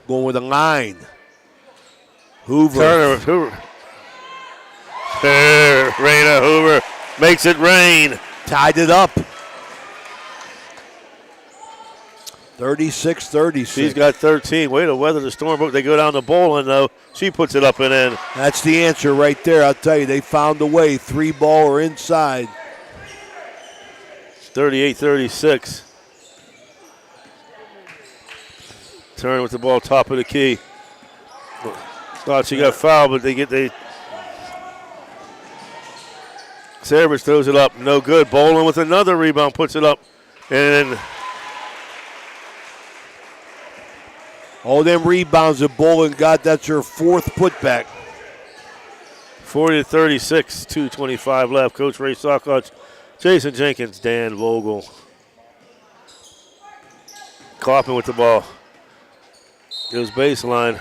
Going with a line. Hoover. Turner. Raina Hoover makes it rain. Tied it up. 36-36. She's got 13. Way to weather the storm, but they go down to bowling, though. She puts it up and in. That's the answer right there. I'll tell you, they found a way. 3-ball or inside. 38-36. Turner with the ball top of the key. Thought she got fouled, but Savage throws it up. No good. Bowling with another rebound, puts it up. And all them rebounds that Bolin got, that's her 4th putback. 40-36, 2:25 left. Coach Ray Sockott, Jason Jenkins, Dan Vogel. Kaufman with the ball. Goes baseline.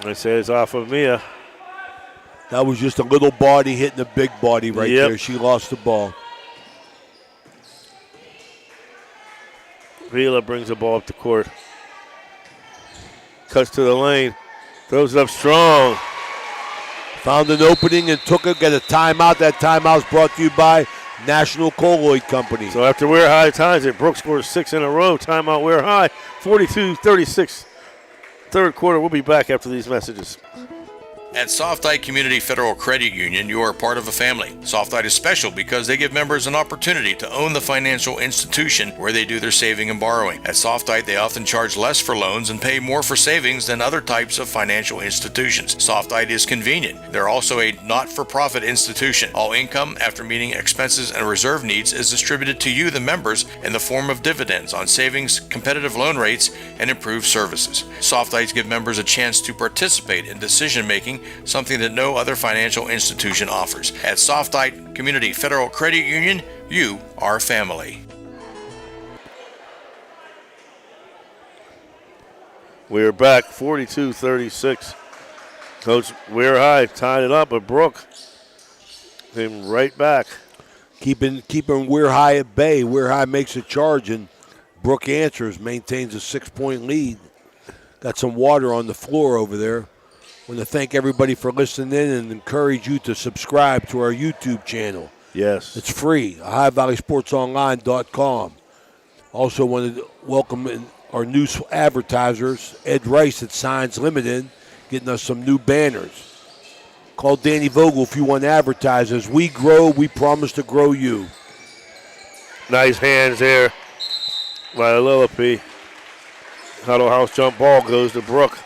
They say it's off of Mia. That was just a little body hitting a big body right there. She lost the ball. Vila brings the ball up the court. Cuts to the lane. Throws it up strong. Found an opening and took it. Got a timeout. That timeout's brought to you by National Colloid Company. So after Weir High ties it, Brooke scores 6 in a row. Timeout Weir High. 42-36. Third quarter. We'll be back after these messages. At Softite Community Federal Credit Union, you are part of a family. Softite is special because they give members an opportunity to own the financial institution where they do their saving and borrowing. At Softite, they often charge less for loans and pay more for savings than other types of financial institutions. Softite is convenient. They're also a not-for-profit institution. All income, after meeting expenses and reserve needs, is distributed to you, the members, in the form of dividends on savings, competitive loan rates, and improved services. Softites give members a chance to participate in decision-making, something that no other financial institution offers. At Softite Community Federal Credit Union, you are family. We are back, 42-36. Coach Weir High tied it up, but Brooke came right back. Keeping Weir High at bay. Weir High makes a charge, and Brooke answers, maintains a 6-point lead. Got some water on the floor over there. I want to thank everybody for listening in and encourage you to subscribe to our YouTube channel. Yes. It's free, OhioValleySportsOnline.com. Also want to welcome our new advertisers, Ed Rice at Signs Limited, getting us some new banners. Call Danny Vogel if you want to advertise. As we grow, we promise to grow you. Nice hands there by Lillipy. Huddle house jump ball goes to Brooke.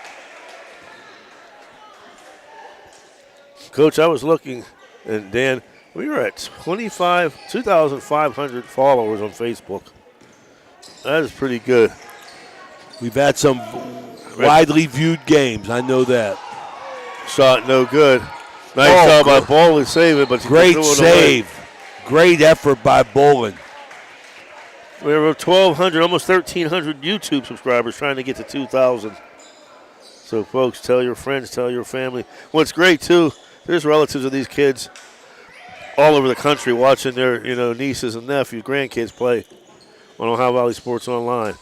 Coach, I was looking, and Dan, we were at 2,500 followers on Facebook. That is pretty good. We've had some widely viewed games. I know that. Shot no good. Nice job by Bolin saving, but great save. Great effort by Bolin. We have 1,200, almost 1,300 YouTube subscribers trying to get to 2,000. So, folks, tell your friends, tell your family. What's great, too, there's relatives of these kids all over the country watching their, nieces and nephews, grandkids play on Ohio Valley Sports Online.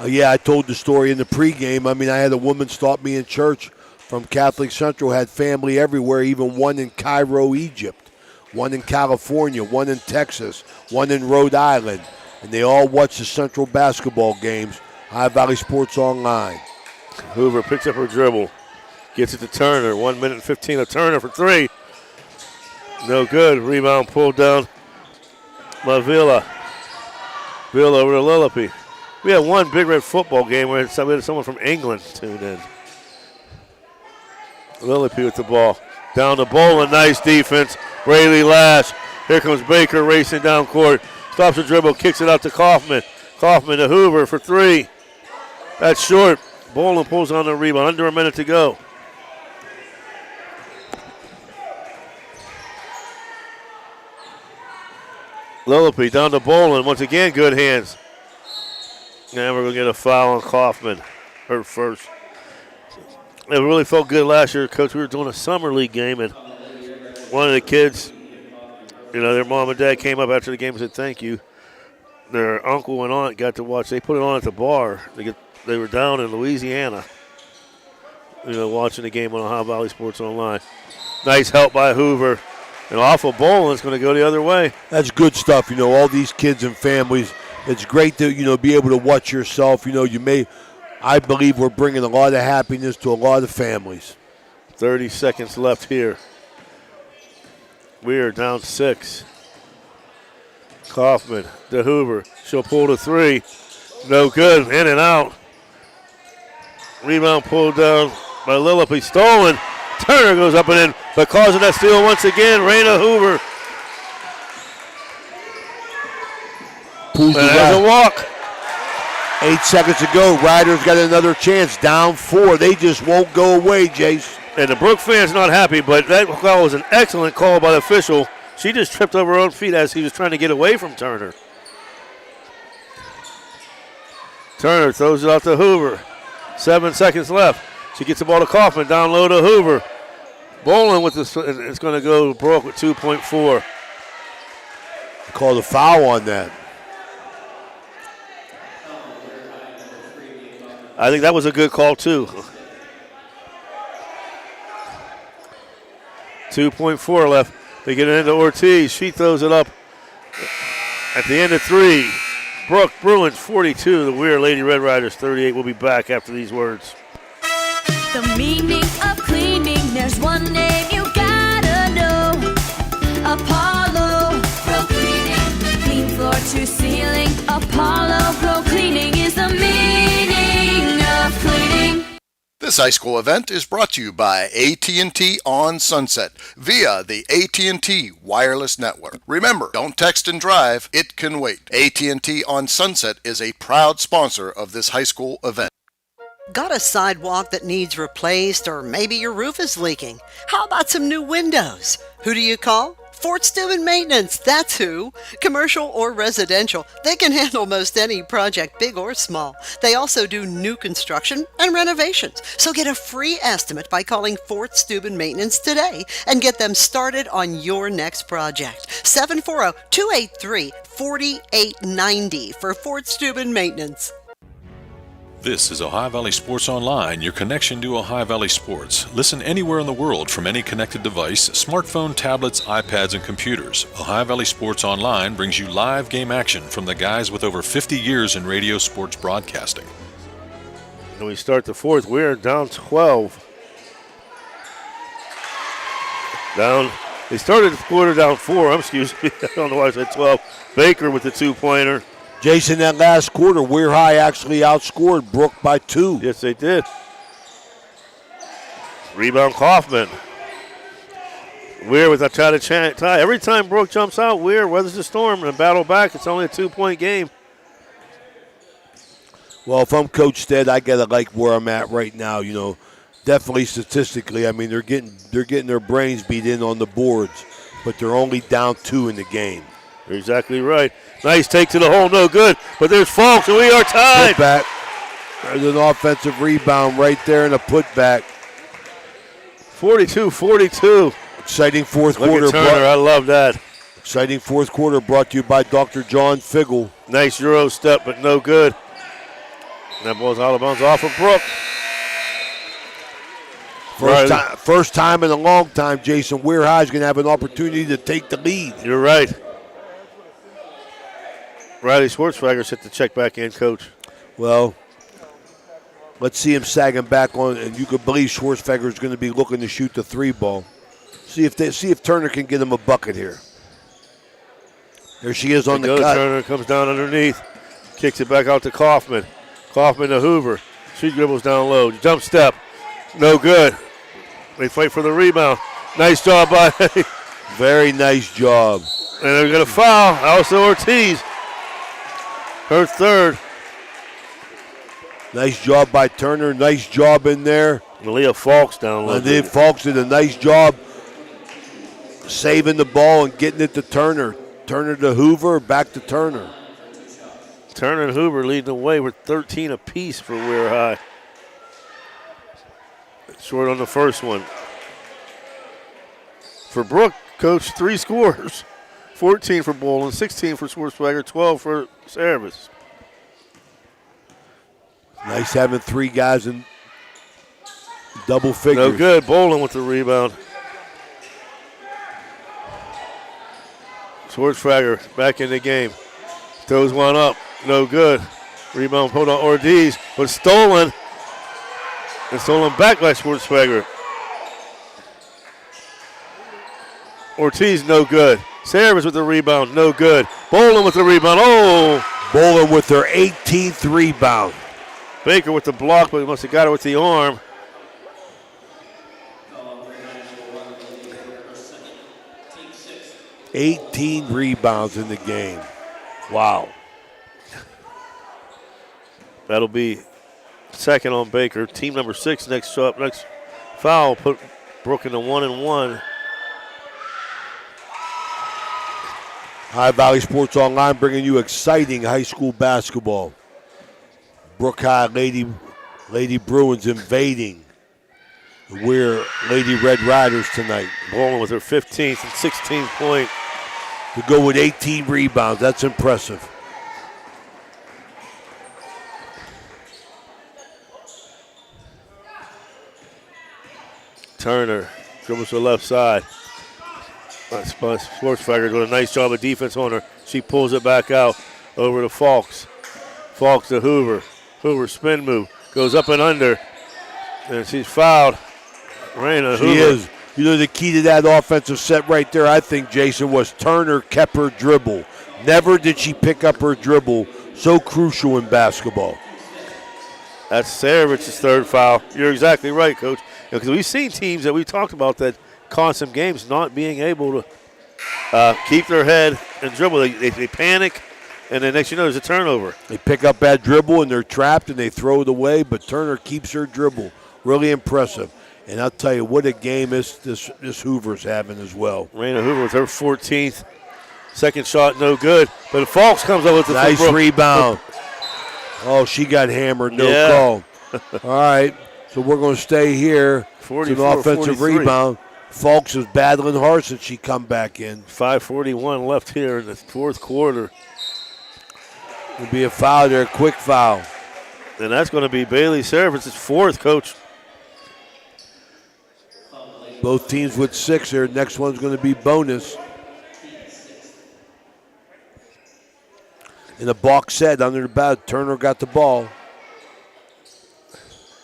Yeah, I told the story in the pregame. I mean, I had a woman stop me in church from Catholic Central, had family everywhere, even one in Cairo, Egypt, one in California, one in Texas, one in Rhode Island, and they all watch the Central basketball games, Ohio Valley Sports Online. Hoover picks up her dribble, gets it to Turner, 1 minute and 15 of Turner for three. No good. Rebound pulled down by Villa. Villa over to Lillipy. We had one Big Red football game where someone from England tuned in. Lillipy with the ball. Down the Boland. Nice defense. Rayleigh Lash. Here comes Baker racing down court. Stops the dribble. Kicks it out to Kaufman. Kaufman to Hoover for three. That's short. Boland pulls on the rebound. Under a minute to go. Lillipy down to Boland. Once again, good hands. And we're going to get a foul on Kaufman. Her first. It really felt good last year, Coach. We were doing a summer league game, and one of the kids, their mom and dad came up after the game and said thank you. Their uncle and aunt got to watch. They put it on at the bar. They were down in Louisiana, watching the game on Ohio Valley Sports Online. Nice help by Hoover. And off of Boland's going to go the other way. That's good stuff. All these kids and families, it's great to, be able to watch yourself. I believe we're bringing a lot of happiness to a lot of families. 30 seconds left here. We are down 6. Kaufman to Hoover. She'll pull to three. No good. In and out. Rebound pulled down by Lillipy. Stolen. Turner goes up and in, but causing that steal once again, Raina Hoover. There's a walk. 8 seconds to go. Riders got another chance. Down 4. They just won't go away, Jace. And the Brooke fan's not happy, but that call was an excellent call by the official. She just tripped over her own feet as he was trying to get away from Turner. Turner throws it out to Hoover. 7 seconds left. She gets the ball to Kaufman. Down low to Hoover. Boland with this. It's going to go Brooke with 2.4. Called a foul on that. I think that was a good call, too. 2.4 left. They get it into Ortiz. She throws it up at the end of 3. Brooke Bruins 42. The WEIR Lady Red Riders 38. We'll be back after these words. The meaning of cleaning, there's one name you gotta know. Apollo Pro Cleaning. Clean floor to ceiling. Apollo Pro Cleaning is the meaning of cleaning. This high school event is brought to you by AT&T on Sunset via the AT&T wireless network. Remember, don't text and drive, it can wait. AT&T on Sunset is a proud sponsor of this high school event. Got a sidewalk that needs replaced, or maybe your roof is leaking? How about some new windows? Who do you call? Fort Steuben Maintenance, that's who. Commercial or residential, they can handle most any project, big or small. They also do new construction and renovations. So get a free estimate by calling Fort Steuben Maintenance today and get them started on your next project. 740-283-4890 for Fort Steuben Maintenance. This is Ohio Valley Sports Online, your connection to Ohio Valley Sports. Listen anywhere in the world from any connected device, smartphone, tablets, iPads, and computers. Ohio Valley Sports Online brings you live game action from the guys with over 50 years in radio sports broadcasting. And we start the fourth. We're down 12. They started the quarter down 4. Excuse me. I don't know why I said 12. Baker with the 2-pointer. Jason, that last quarter, WEIR High actually outscored Brooke by 2. Yes, they did. Rebound Kaufman. WEIR with a tie. Every time Brooke jumps out, WEIR weathers the storm and battle back. It's only a 2-point game. Well, if I'm Coach Stead, I gotta like where I'm at right now. Definitely statistically, I mean they're getting their brains beat in on the boards, but they're only down 2 in the game. You're exactly right. Nice take to the hole, no good. But there's Falks, and we are tied. Back. There's an offensive rebound right there and a putback. 42-42. Exciting fourth Look quarter. at Turner, I love that. Exciting fourth quarter brought to you by Dr. John Figgle. Nice Euro step, but no good. And that ball's out of bounds off of Brooke. First time in a long time, Jason, WEIR High is going to have an opportunity to take the lead. You're right. Riley Schwartzweiger set the check back in, Coach. Well, let's see him sagging back on, and you could believe Schwartzweiger is going to be looking to shoot the three ball. See if Turner can get him a bucket here. There she is on the cut. Turner comes down underneath, kicks it back out to Kaufman. Kaufman to Hoover. She dribbles down low. Jump step. No good. They fight for the rebound. Nice job by. Very nice job. And they're going to foul Elsa Ortiz. Her third. Nice job by Turner. Nice job in there. Malia Falks down low. And then Falks did a nice job saving the ball and getting it to Turner. Turner to Hoover, back to Turner. Turner and Hoover leading the way with 13 apiece for WEIR High. Short on the first one. For Brooke, Coach, 3 scores. 14 for Bolin, 16 for Schwartzweiger, 12 for Service. Nice having 3 guys in double figures. No good. Bolin with the rebound. Schwartzweiger back in the game. Throws one up. No good. Rebound pulled on Ortiz, but stolen. And stolen back by Schwartzweiger. Ortiz, no good. Service with the rebound, no good. Bolin with the rebound. Oh! Bolin with their 18th rebound. Baker with the block, but he must have got it with the arm. $18 rebounds in the game. Wow. That'll be second on Baker. Team number 6 next up. Next foul put Brooke into 1-1. High Valley Sports Online bringing you exciting high school basketball. Brooke High Lady Bruins invading the WEIR Lady Red Riders tonight. Bolin with her 15th and 16th point. To go with 18 rebounds, that's impressive. Turner dribbles to the left side. Schwartzweiger doing a nice job of defense on her. She pulls it back out over to Falks. Falks to Hoover. Hoover spin move. Goes up and under. And she's fouled. Raina She Hoover. is. You know, the key to that offensive set right there, I think, Jason, was Turner kept her dribble. Never did she pick up her dribble. So crucial in basketball. That's Saravich's third foul. You're exactly right, Coach. Because we've seen teams that we talked about that caused some games not being able to keep their head and dribble. They panic, and then next you know there's a turnover. They pick up that dribble, and they're trapped, and they throw it away, but Turner keeps her dribble. Really impressive. And I'll tell you, what a game this Hoover's having as well. Raina Hoover with her 14th. Second shot, no good. But Falks comes up with the nice rebound. Oh, she got hammered. No call. All right. So we're going to stay here. It's an offensive 43. rebound. Falks is battling hard since she come back in. 5:41 left here in the fourth quarter. There'll be a foul there, a quick foul. And that's going to be Bailey Service's fourth, Coach. Both teams with 6 here. Next one's going to be bonus. In the box set under the bat, Turner got the ball.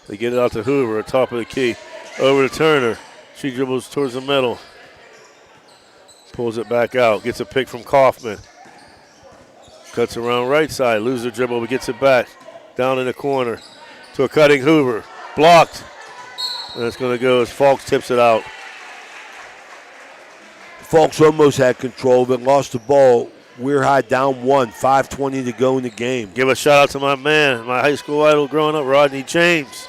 They get it out to Hoover at top of the key. Over to Turner. She dribbles towards the middle. Pulls it back out. Gets a pick from Kaufman. Cuts around right side. Loses the dribble, but gets it back. Down in the corner to a cutting Hoover. Blocked. And it's going to go as Falks tips it out. Falks almost had control, but lost the ball. WEIR High down 1, 5:20 to go in the game. Give a shout out to my man, my high school idol growing up, Rodney James.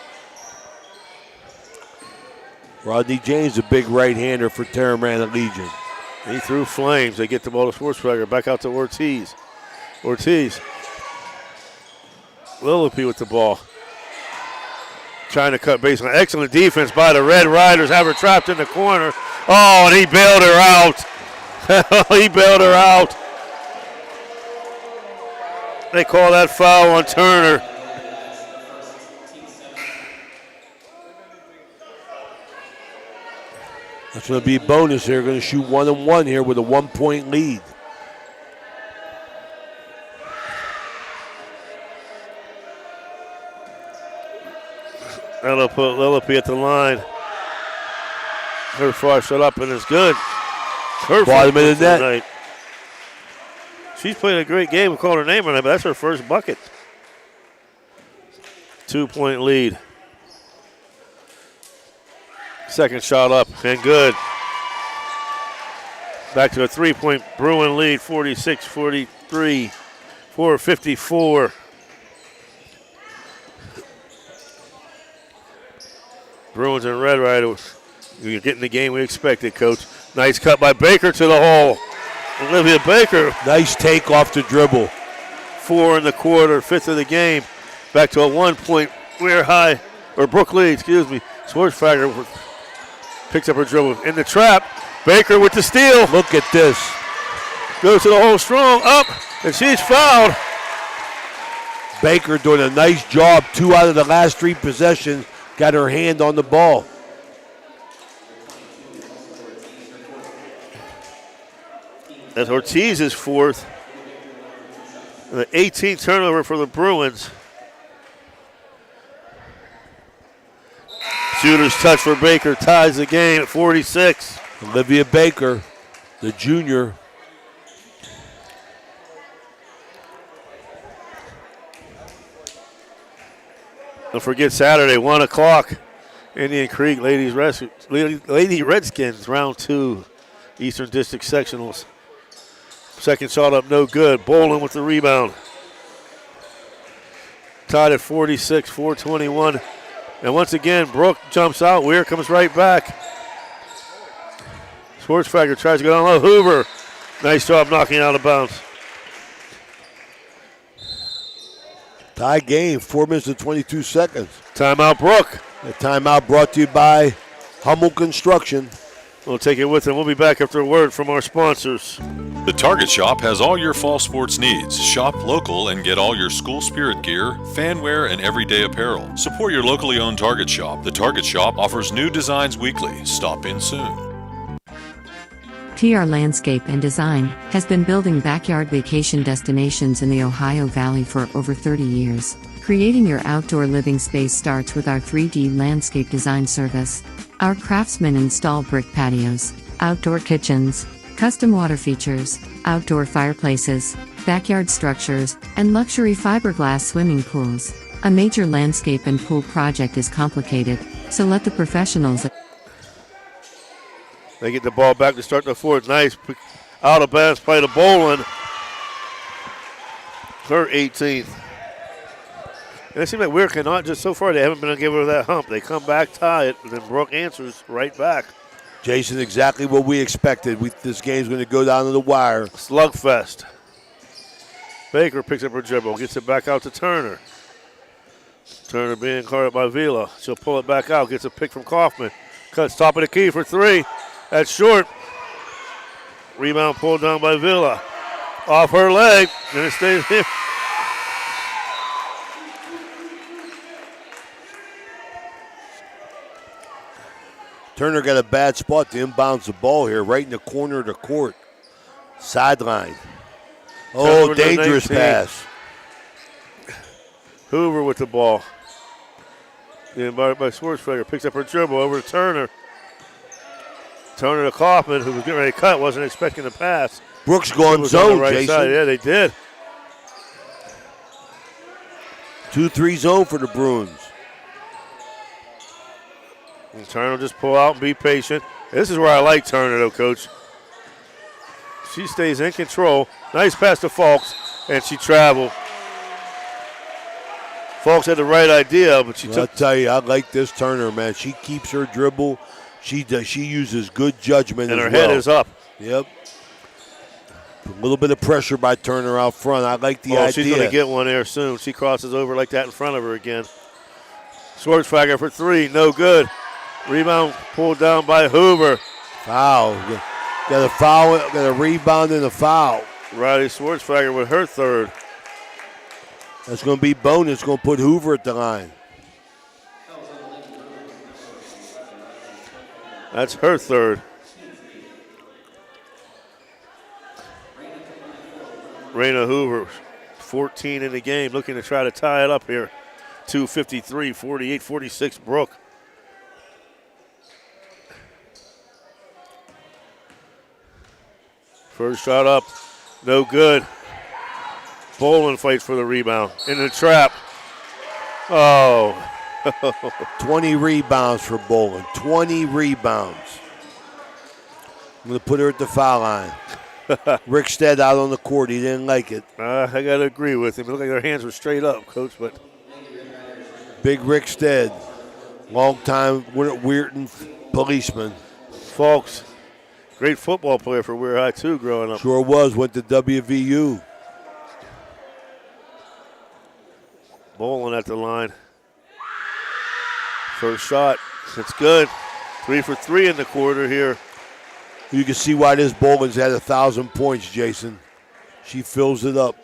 Rodney James, a big right-hander for Terramana Legion. He threw flames. They get the ball to Schwartzweiger. Back out to Ortiz. Ortiz. Lillipy with the ball. Trying to cut baseline. Excellent defense by the Red Riders. Have her trapped in the corner. Oh, and he bailed her out. He bailed her out. They call that foul on Turner. That's going to be a bonus here. Going to shoot 1-1 here with a 1-point lead. That'll put Lillipy at the line. Her far shot up and it's good. Her Bottom of the net. tonight. She's played a great game. We called her name on it, but that's her first bucket. 2-point lead. Second shot up and good. Back to a 3-point Bruin lead, 46-43, 4:54. Bruins and Red Riders. You're getting the game we expected, Coach. Nice cut by Baker to the hole. Olivia Baker. Nice take off the dribble. 4 in the quarter, 5th of the game. Back to a 1-point WEIR high, or Brooke lead, excuse me. Schwarzfagger picks up her dribble in the trap. Baker with the steal. Look at this. Goes to the hole strong, up, and she's fouled. Baker doing a nice job. 2 out of the last 3 possessions. Got her hand on the ball. That's Ortiz's 4th. And the 18th turnover for the Bruins. Shooter's touch for Baker ties the game at 46. Olivia Baker, the junior. Don't forget Saturday, 1 o'clock. Indian Creek Lady Redskins, round 2, Eastern District Sectionals. Second shot up, no good. Bolin with the rebound. Tied at 46, 4:21. And once again, Brooke jumps out. Weir comes right back. Schwarzfagger tries to go down low. Hoover, nice job knocking out of bounds. Tie game, 4 minutes and 22 seconds. Timeout, Brooke. The timeout brought to you by Hummel Construction. We'll take it with them. We'll be back after a word from our sponsors. The Target Shop has all your fall sports needs. Shop local and get all your school spirit gear, fan wear, and everyday apparel. Support your locally owned Target Shop. The Target Shop offers new designs weekly. Stop in soon. TR Landscape and Design has been building backyard vacation destinations in the Ohio Valley for over 30 years. Creating your outdoor living space starts with our 3D landscape design service. Our craftsmen install brick patios, outdoor kitchens, custom water features, outdoor fireplaces, backyard structures, and luxury fiberglass swimming pools. A major landscape and pool project is complicated, so let the professionals. They get the ball back to start the fourth. Nice out of bounds play to Bolin. Her 18th. And it seems like Weir cannot just so far, they haven't been able to give her that hump. They come back, tie it, and then Brooke answers right back. Jason, exactly what we expected. This game's going to go down to the wire. Slugfest. Baker picks up her dribble, gets it back out to Turner. Turner being guarded by Vila. She'll pull it back out, gets a pick from Kaufman. Cuts top of the key for 3. That's short. Rebound pulled down by Vila. Off her leg, and it stays here. Turner got a bad spot to inbounds the ball here, right in the corner of the court. Sideline. Oh, dangerous pass. Hoover with the ball. Invited by Schwarzfagger. Picks up her dribble over to Turner. Turner to Kaufman, who was getting ready to cut, wasn't expecting the pass. Brooks going zone, right Jason. Side. Yeah, they did. 2-3 zone for the Bruins. And Turner will just pull out and be patient. This is where I like Turner, though, Coach. She stays in control. Nice pass to Fulks, and she traveled. Fulks had the right idea, but I'll tell you, I like this Turner, man. She keeps her dribble. She uses good judgment, and as her well. head is up. Yep. A little bit of pressure by Turner out front. I like the idea. She's going to get one there soon. She crosses over like that in front of her again. Schwartzfagger for three, no good. Rebound pulled down by Hoover. Foul. Got a foul, got a rebound and a foul. Riley Schwartzfagger with her third. That's going to be bonus. Going to put Hoover at the line. That's her third. Raina Hoover, 14 in the game, looking to try to tie it up here. 2:53, 48-46 Brooke. First shot up, no good. Bolin fights for the rebound. In the trap. Oh. 20 rebounds for Bolin. 20 rebounds. I'm going to put her at the foul line. Rick Stead out on the court. He didn't like it. I got to agree with him. It looked like their hands were straight up, Coach. But Big Rick Stead, long-time Weirton policeman. Folks, great football player for Weir High, too, growing up. Sure was. Went to WVU. Bolin at the line. First shot. It's good. 3 for 3 in the quarter here. You can see why this Bolin's had 1,000 points, Jason. She fills it up.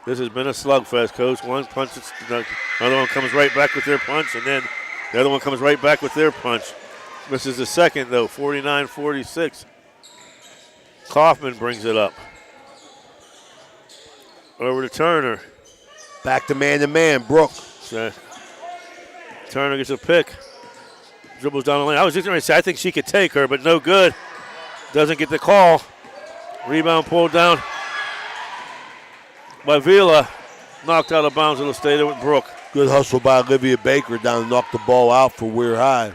This has been a slugfest, Coach. One punch, another one comes right back with their punch, and then the other one comes right back with their punch. This is the second, though, 49-46. Kaufman brings it up. Over to Turner. Back to man-to-man, Brooke. Turner gets a pick. Dribbles down the lane. I was just going to say, I think she could take her, but no good. Doesn't get the call. Rebound pulled down by Vila. Knocked out of bounds. It'll stay there with Brooke. Good hustle by Olivia Baker down and knocked the ball out for Weir High.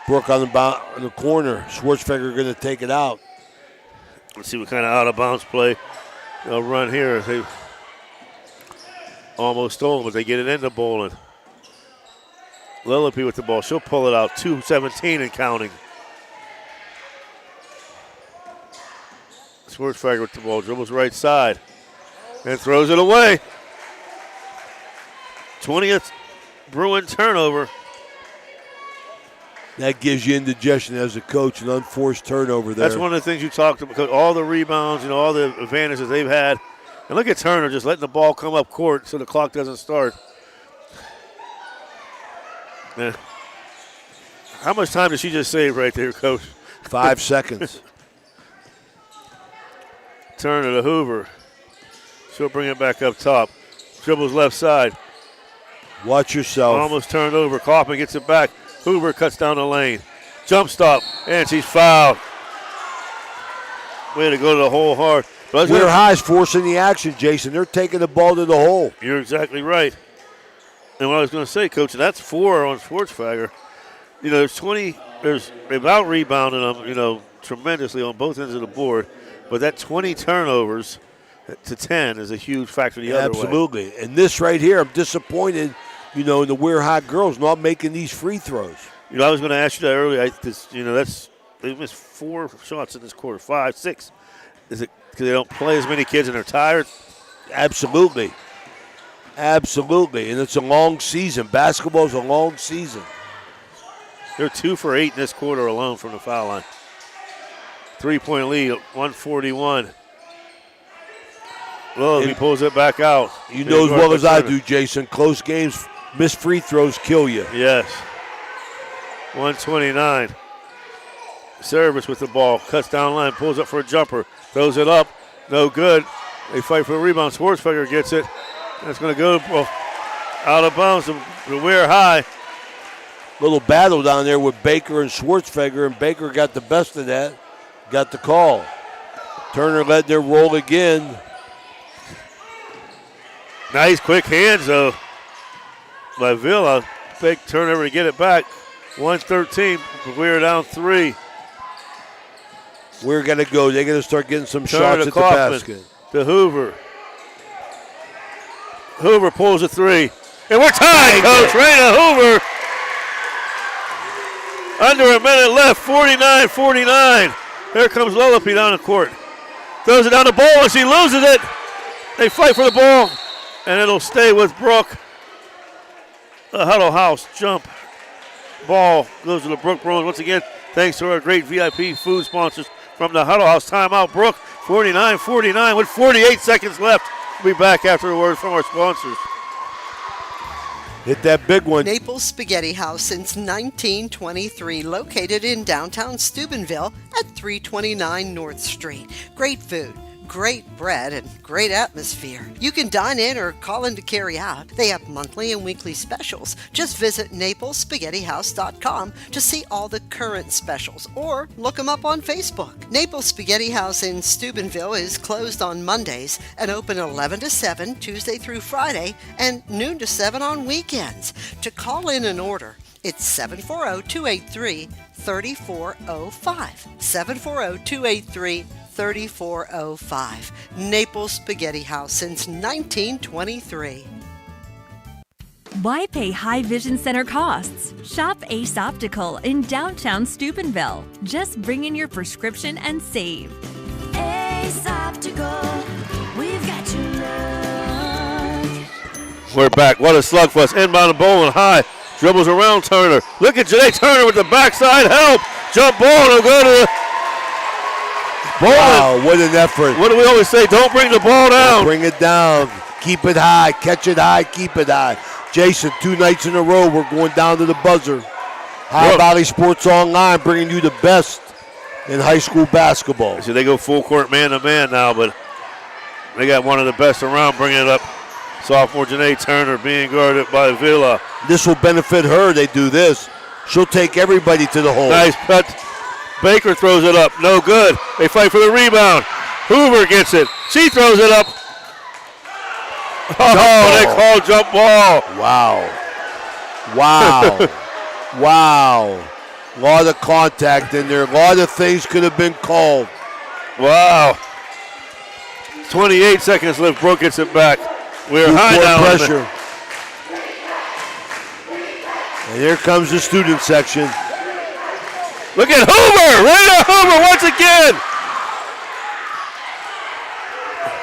Brooke on the corner. Schwartzfegger going to take it out. Let's see what kind of out-of-bounds play they'll run here. They almost stolen, but they get it into Bolin. Lillipy with the ball. She'll pull it out. 2:17 and counting. Schwartzfagger with the ball. Dribbles right side. And throws it away. 20th Bruin turnover. That gives you indigestion as a coach, an unforced turnover there. That's one of the things you talked about. All the rebounds, all the advantages they've had. And look at Turner just letting the ball come up court so the clock doesn't start. Yeah. How much time did she just save right there, Coach? 5 seconds. Turner to Hoover. She'll bring it back up top. Dribbles left side. Watch yourself. Almost turned over. Kaufman gets it back. Hoover cuts down the lane. Jump stop, and she's fouled. Way to go to the hole hard. Weir High's forcing the action, Jason. They're taking the ball to the hole. You're exactly right. And what I was going to say, Coach, that's 4 on Schwartzfagger. There's 20. They've out-rebounded them, tremendously on both ends of the board. But that 20 turnovers to 10 is a huge factor the other way. Absolutely. And this right here, I'm disappointed, in the Weir High girls not making these free throws. I was going to ask you that earlier. They missed 4 shots in this quarter, 5, 6. Is it because they don't play as many kids and they're tired? Absolutely. Absolutely. And it's a long season. Basketball's a long season. They're 2 for 8 in this quarter alone from the foul line. 3-point lead, 141. Well, he pulls it back out. You know as well as I do, Jason, close games, missed free throws kill you. Yes. 129. Service with the ball. Cuts down line, pulls up for a jumper. Throws it up. No good. They fight for the rebound. Schwartzfegger gets it. That's going to go out of bounds to Weir High. Little battle down there with Baker and Schwartzfegger, and Baker got the best of that. Got the call. Turner led their roll again. Nice quick hands, though, by Villa. Big turnover to get it back. 113. We're down 3. We're going to go. They're going to start getting some Turner shots at Kaufman, the basket. To Hoover. Hoover pulls a 3. And we're tied, Coach. Raina Hoover. Under a minute left. 49-49. Here comes Lillipy down the court. Throws it down the ball and she loses it. They fight for the ball. and it'll stay with Brooke. The Huddle House jump ball goes to the Brooke Bruins. Once again, thanks to our great VIP food sponsors from the Huddle House. Timeout, Brooke, 49-49 with 48 seconds left. We'll be back after a word from our sponsors. Hit that big one. Naples Spaghetti House since 1923, located in downtown Steubenville at 329 North Street. Great food, great bread, and great atmosphere. You can dine in or call in to carry out. They have monthly and weekly specials. Just visit NaplesSpaghettiHouse.com to see all the current specials, or look them up on Facebook. Naples Spaghetti House in Steubenville is closed on Mondays and open 11 to 7 Tuesday through Friday and noon to 7 on weekends. To call in an order, it's 740-283-3405. 740-283-3405. Naples Spaghetti House since 1923. Why pay high vision center costs? Shop Ace Optical in downtown Steubenville. Just bring in your prescription and save. Ace Optical, we've got you look. We're back. What a slugfest. Inbound to Bowling high. Dribbles around Turner. Look at Janae Turner with the backside help. Jump ball to go to the Bowling. Wow, what an effort. What do we always say? Don't bring the ball down. Bring it down. Keep it high. Catch it high. Keep it high. Jason, 2 nights in a row, we're going down to the buzzer. High Valley Sports Online bringing you the best in high school basketball. So they go full court man-to-man now, but they got one of the best around bringing it up. Sophomore Janae Turner being guarded by Villa. This will benefit her. They do this. She'll take everybody to the hole. Nice cut. Baker throws it up. No good. They fight for the rebound. Hoover gets it. She throws it up. Oh, they call jump ball. Wow. Wow. Wow. A lot of contact in there. A lot of things could have been called. Wow. 28 seconds left. Brooke gets it back. We're high now. Pressure. And here comes the student section. Look at Hoover! Raina Hoover once again!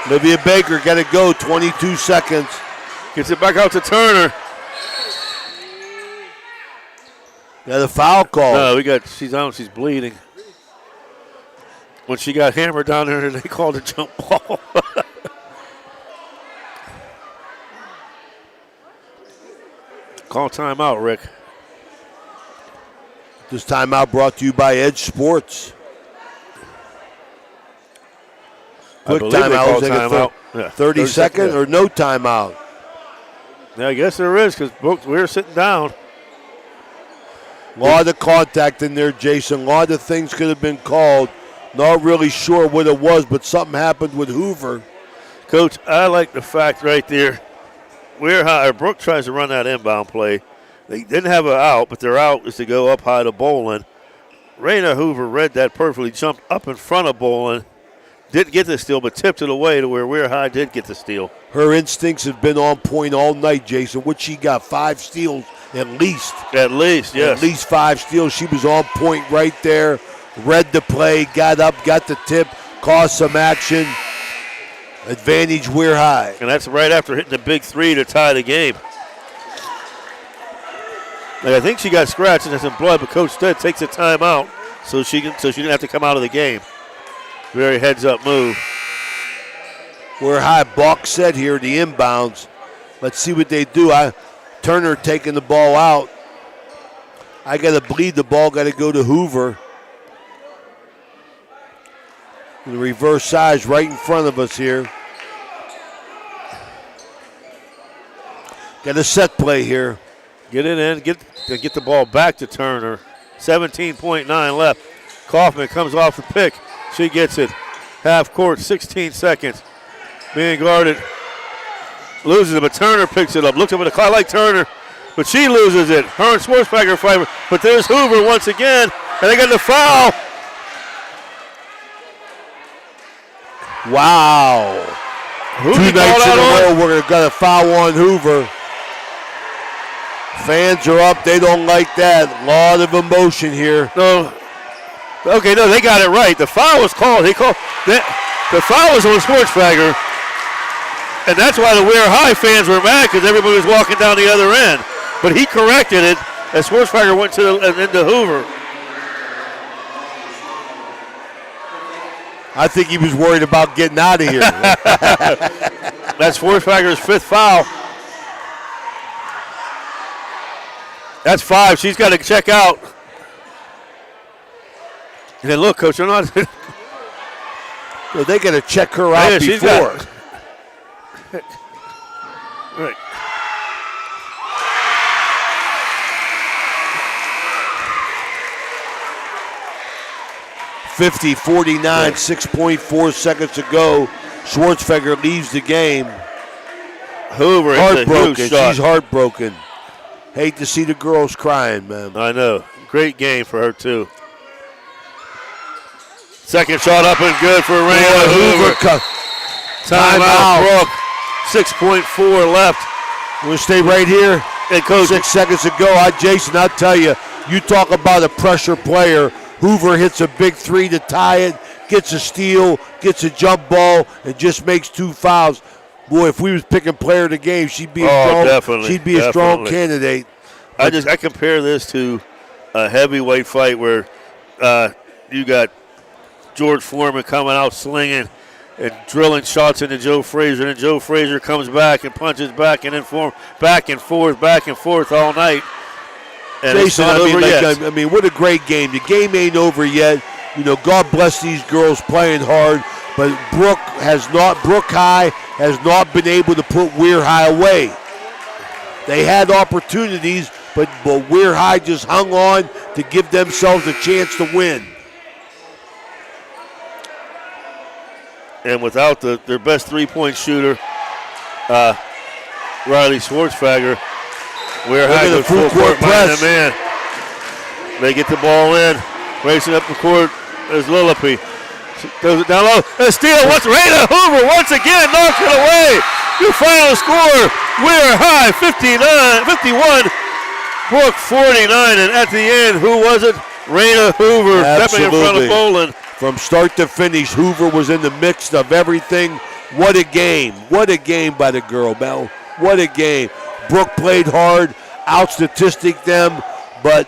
Olivia Baker got to go, 22 seconds. Gets it back out to Turner. Got a foul call. No, she's out, she's bleeding. When she got hammered down there, they called a jump ball. Call timeout, Rick. This timeout brought to you by Edge Sports. Quick timeout. Timeout. 30 seconds or no timeout? Yeah, I guess there is because we're sitting down. A lot of contact in there, Jason. A lot of things could have been called. Not really sure what it was, but something happened with Hoover. Coach, I like the fact right there. Brooke tries to run that inbound play. They didn't have an out, but their out is to go up high to Bolin. Raina Hoover read that perfectly, jumped up in front of Bolin. Didn't get the steal, but tipped it away to where Weir High did get the steal. Her instincts have been on point all night, Jason. What she got? 5 steals at least. At least, yes. At least 5 steals. She was on point right there. Read the play, got up, got the tip, caused some action. Advantage Weir High. And that's right after hitting the big 3 to tie the game. I think she got scratched and has some blood, but Coach Stead takes a timeout so she didn't have to come out of the game. Very heads-up move. Weir High box set here, the inbounds. Let's see what they do. Turner taking the ball out. I got to bleed the ball, got to go to Hoover. The reverse size right in front of us here. Got a set play here. Get it in, get the ball back to Turner. 17.9 left. Kaufman comes off the pick. She gets it. Half court, 16 seconds. Being guarded. Loses it, but Turner picks it up. Looks up at the clock. I like Turner, but she loses it. Her and Schwarzbacher fight. But there's Hoover once again, and they got the foul. Wow. Who 2 nights in a row, we're going to foul on Hoover. Fans are up. They don't like that. A lot of emotion here. No. Okay, no, they got it right. The foul was called. The foul was on Schwarzbacher. And that's why the Weir High fans were mad, because everybody was walking down the other end. But he corrected it as Schwarzenegger went into Hoover. I think he was worried about getting out of here. That's Schwarzenegger's 5th foul. That's 5. She's got to check out. And then look, Coach, they're not. Well, they got to check her out before. Right. (50-49), 6.4 seconds to go. Schwarzenegger leaves the game. Hoover, heartbroken. She's heartbroken. Hate to see the girls crying, man. I know. Great game for her, too. Second shot up and good for Raina Hoover. Timeout, Brooke. 6.4 left. We'll stay right here. Hey, Coach. 6 seconds to go. Jason, I'll tell you, you talk about a pressure player. Hoover hits a big 3 to tie it, gets a steal, gets a jump ball, and just makes 2 fouls. Boy, if we was picking player of the game, she'd be a strong candidate. I compare this to a heavyweight fight where you got George Foreman coming out slinging and drilling shots into Joe Frazier, and Joe Frazier comes back and punches back and then back and forth all night. And Jason, it's not over yet. I mean, what a great game. The game ain't over yet. You know, God bless these girls playing hard, but Brooke High has not been able to put Weir High away. They had opportunities, but Weir High just hung on to give themselves a chance to win. And without their best three-point shooter, Riley Schwarzenegger, Weir High goes full court press. Man. They get the ball in, racing up the court. There's Lillipy. Throws it down low. A steal. Raina Hoover once again knocks it away. Your final score, Weir High 51, Brooke 49. And at the end, who was it? Raina Hoover stepping in front of Boland. From start to finish, Hoover was in the mix of everything. What a game. What a game by the girl, Mel. What a game. Brooke played hard, out-statistic them, but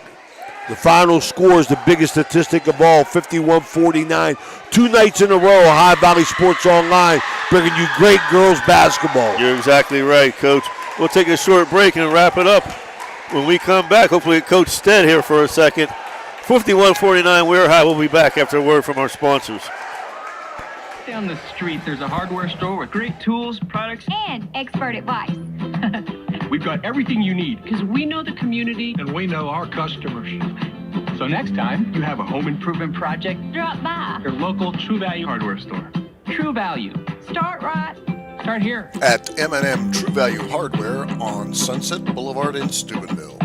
the final score is the biggest statistic of all, 51-49. 2 nights in a row, High Valley Sports Online, bringing you great girls basketball. You're exactly right, Coach. We'll take a short break and wrap it up. When we come back, hopefully Coach Stead here for a second. 51-49, Weir High. We'll be back after a word from our sponsors. Down the street, there's a hardware store with great tools, products, and expert advice. We've got everything you need because we know the community and we know our customers. So next time you have a home improvement project, drop by your local True Value hardware store. True Value. Start right. Start here. At M&M True Value Hardware on Sunset Boulevard in Steubenville.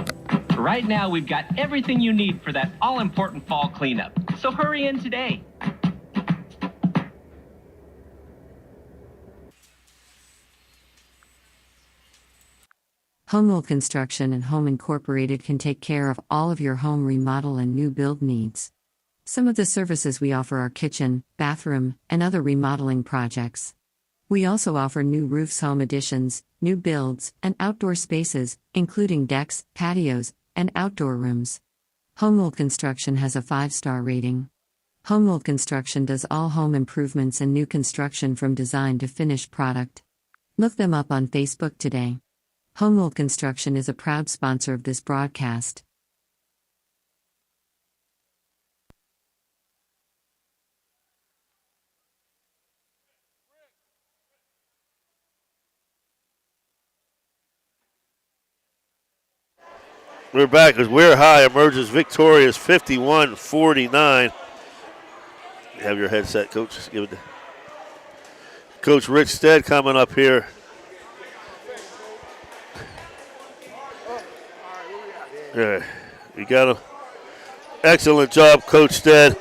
Right now we've got everything you need for that all-important fall cleanup. So hurry in today. Homewood Construction and Home Incorporated can take care of all of your home remodel and new build needs. Some of the services we offer are kitchen, bathroom, and other remodeling projects. We also offer new roofs, home additions, new builds, and outdoor spaces, including decks, patios, and outdoor rooms. Homewood Construction has a 5-star rating. Homewood Construction does all home improvements and new construction from design to finished product. Look them up on Facebook today. Homewood Construction is a proud sponsor of this broadcast. We're back as Weir High emerges victorious 51-49. You have your headset, Coach. Just give it to Coach Rich Stead coming up here. Yeah, you got an excellent job, Coach Stead.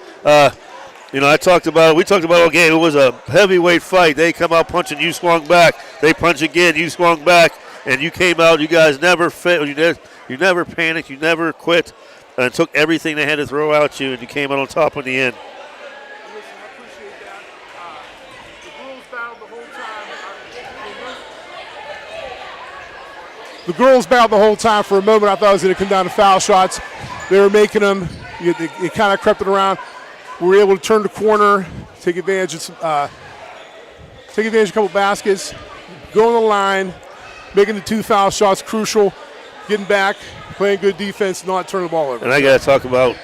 We talked about it all game. It was a heavyweight fight. They come out punching, you swung back. They punch again, you swung back, and you came out. You guys never failed. You never panicked. You never quit, and took everything they had to throw at you, and you came out on top in the end. Listen, I appreciate that. The girls battled the whole time. The girls battled the whole time. For a moment, I thought it was going to come down to foul shots. They were making them. It kind of crept it around. We were able to turn the corner, take advantage of a couple baskets, go on the line, making the 2 foul shots crucial, getting back, playing good defense, not turning the ball over. And I got to talk about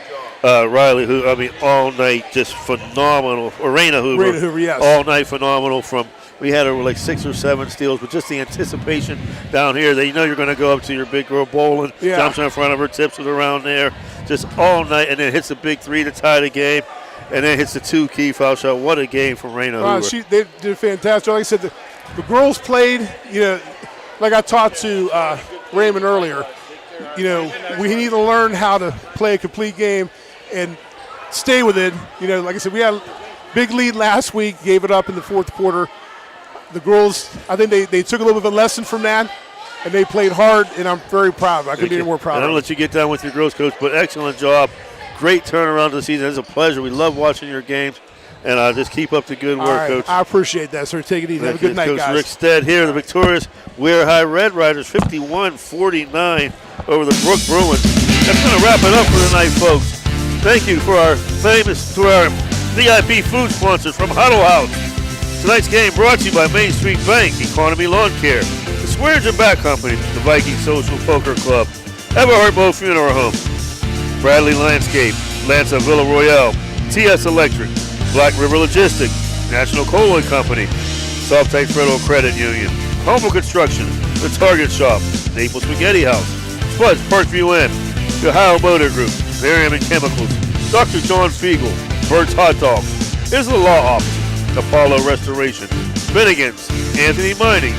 Riley, who, all night just phenomenal. Or Raina Hoover, yes. All night phenomenal. We had over like 6 or 7 steals, but just the anticipation down here that you're going to go up to your big girl bowling, jumps in front of her, tips it around there, just all night, and then hits a big 3 to tie the game, and then hits the 2 key foul shot. What a game from Raina Hoover. They did fantastic. Like I said, the girls played, like I talked to Raymond earlier, we need to learn how to play a complete game and stay with it. Like I said, we had a big lead last week, gave it up in the fourth quarter. The girls, I think they took a little bit of a lesson from that, and they played hard, and I'm very proud of it. I couldn't be any more proud of it. I'll let you get down with your girls, Coach, but excellent job. Great turnaround to the season. It's a pleasure. We love watching your games, and just keep up the good work, Coach. I appreciate that, sir. Take it easy. Have a good night, Coach guys. Rick Stead here, the victorious WEIR High Red Riders, 51-49 over the Brooke Bruins. That's going to wrap it up for tonight, folks. Thank you to our VIP food sponsors from Huddle House. Tonight's game brought to you by Main Street Bank, Economy Lawn Care, the Swears and Bat Company, the Viking Social Poker Club, Everhart Bow Funeral Home, Bradley Landscape, Lanza Villa Royale, TS Electric, Black River Logistics, National Coal Company, Soft-Type Federal Credit Union, Humble Construction, The Target Shop, Naples Spaghetti House, Spud's Parkview Inn, the Ohio Motor Group, Merriam and Chemicals, Dr. John Fiegel, Bird's Hot Dogs, Isla Law Office, Apollo Restoration, Finnegan's, Anthony Mining,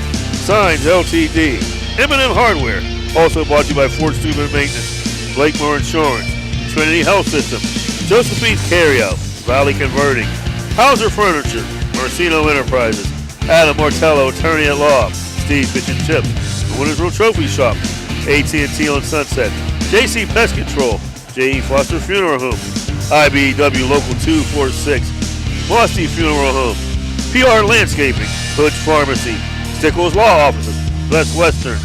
Signs LTD, M&M Hardware, also brought to you by Fort Steuben Maintenance, Blakemore Insurance, Trinity Health System, Josephine's Carryout, Valley Converting, Hauser Furniture, Marcino Enterprises, Adam Martello, Attorney at Law, Steve Fish and Chips, the Wintersville Trophy Shop, AT&T on Sunset, JC Pest Control, J.E. Foster Funeral Home, IBEW Local 246, Mossy Funeral Home, PR Landscaping, Hood's Pharmacy, Stickles Law Offices, West Western,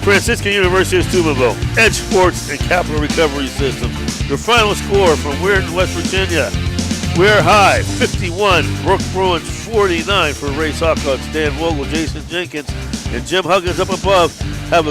Franciscan University of Steubenville, Edge Sports and Capital Recovery System. Your final score from WEIR in West Virginia. WEIR High, 51, Brooke Bruins 49 for Ray Sockots, Dan Vogel, Jason Jenkins, and Jim Huggins up above. Have a good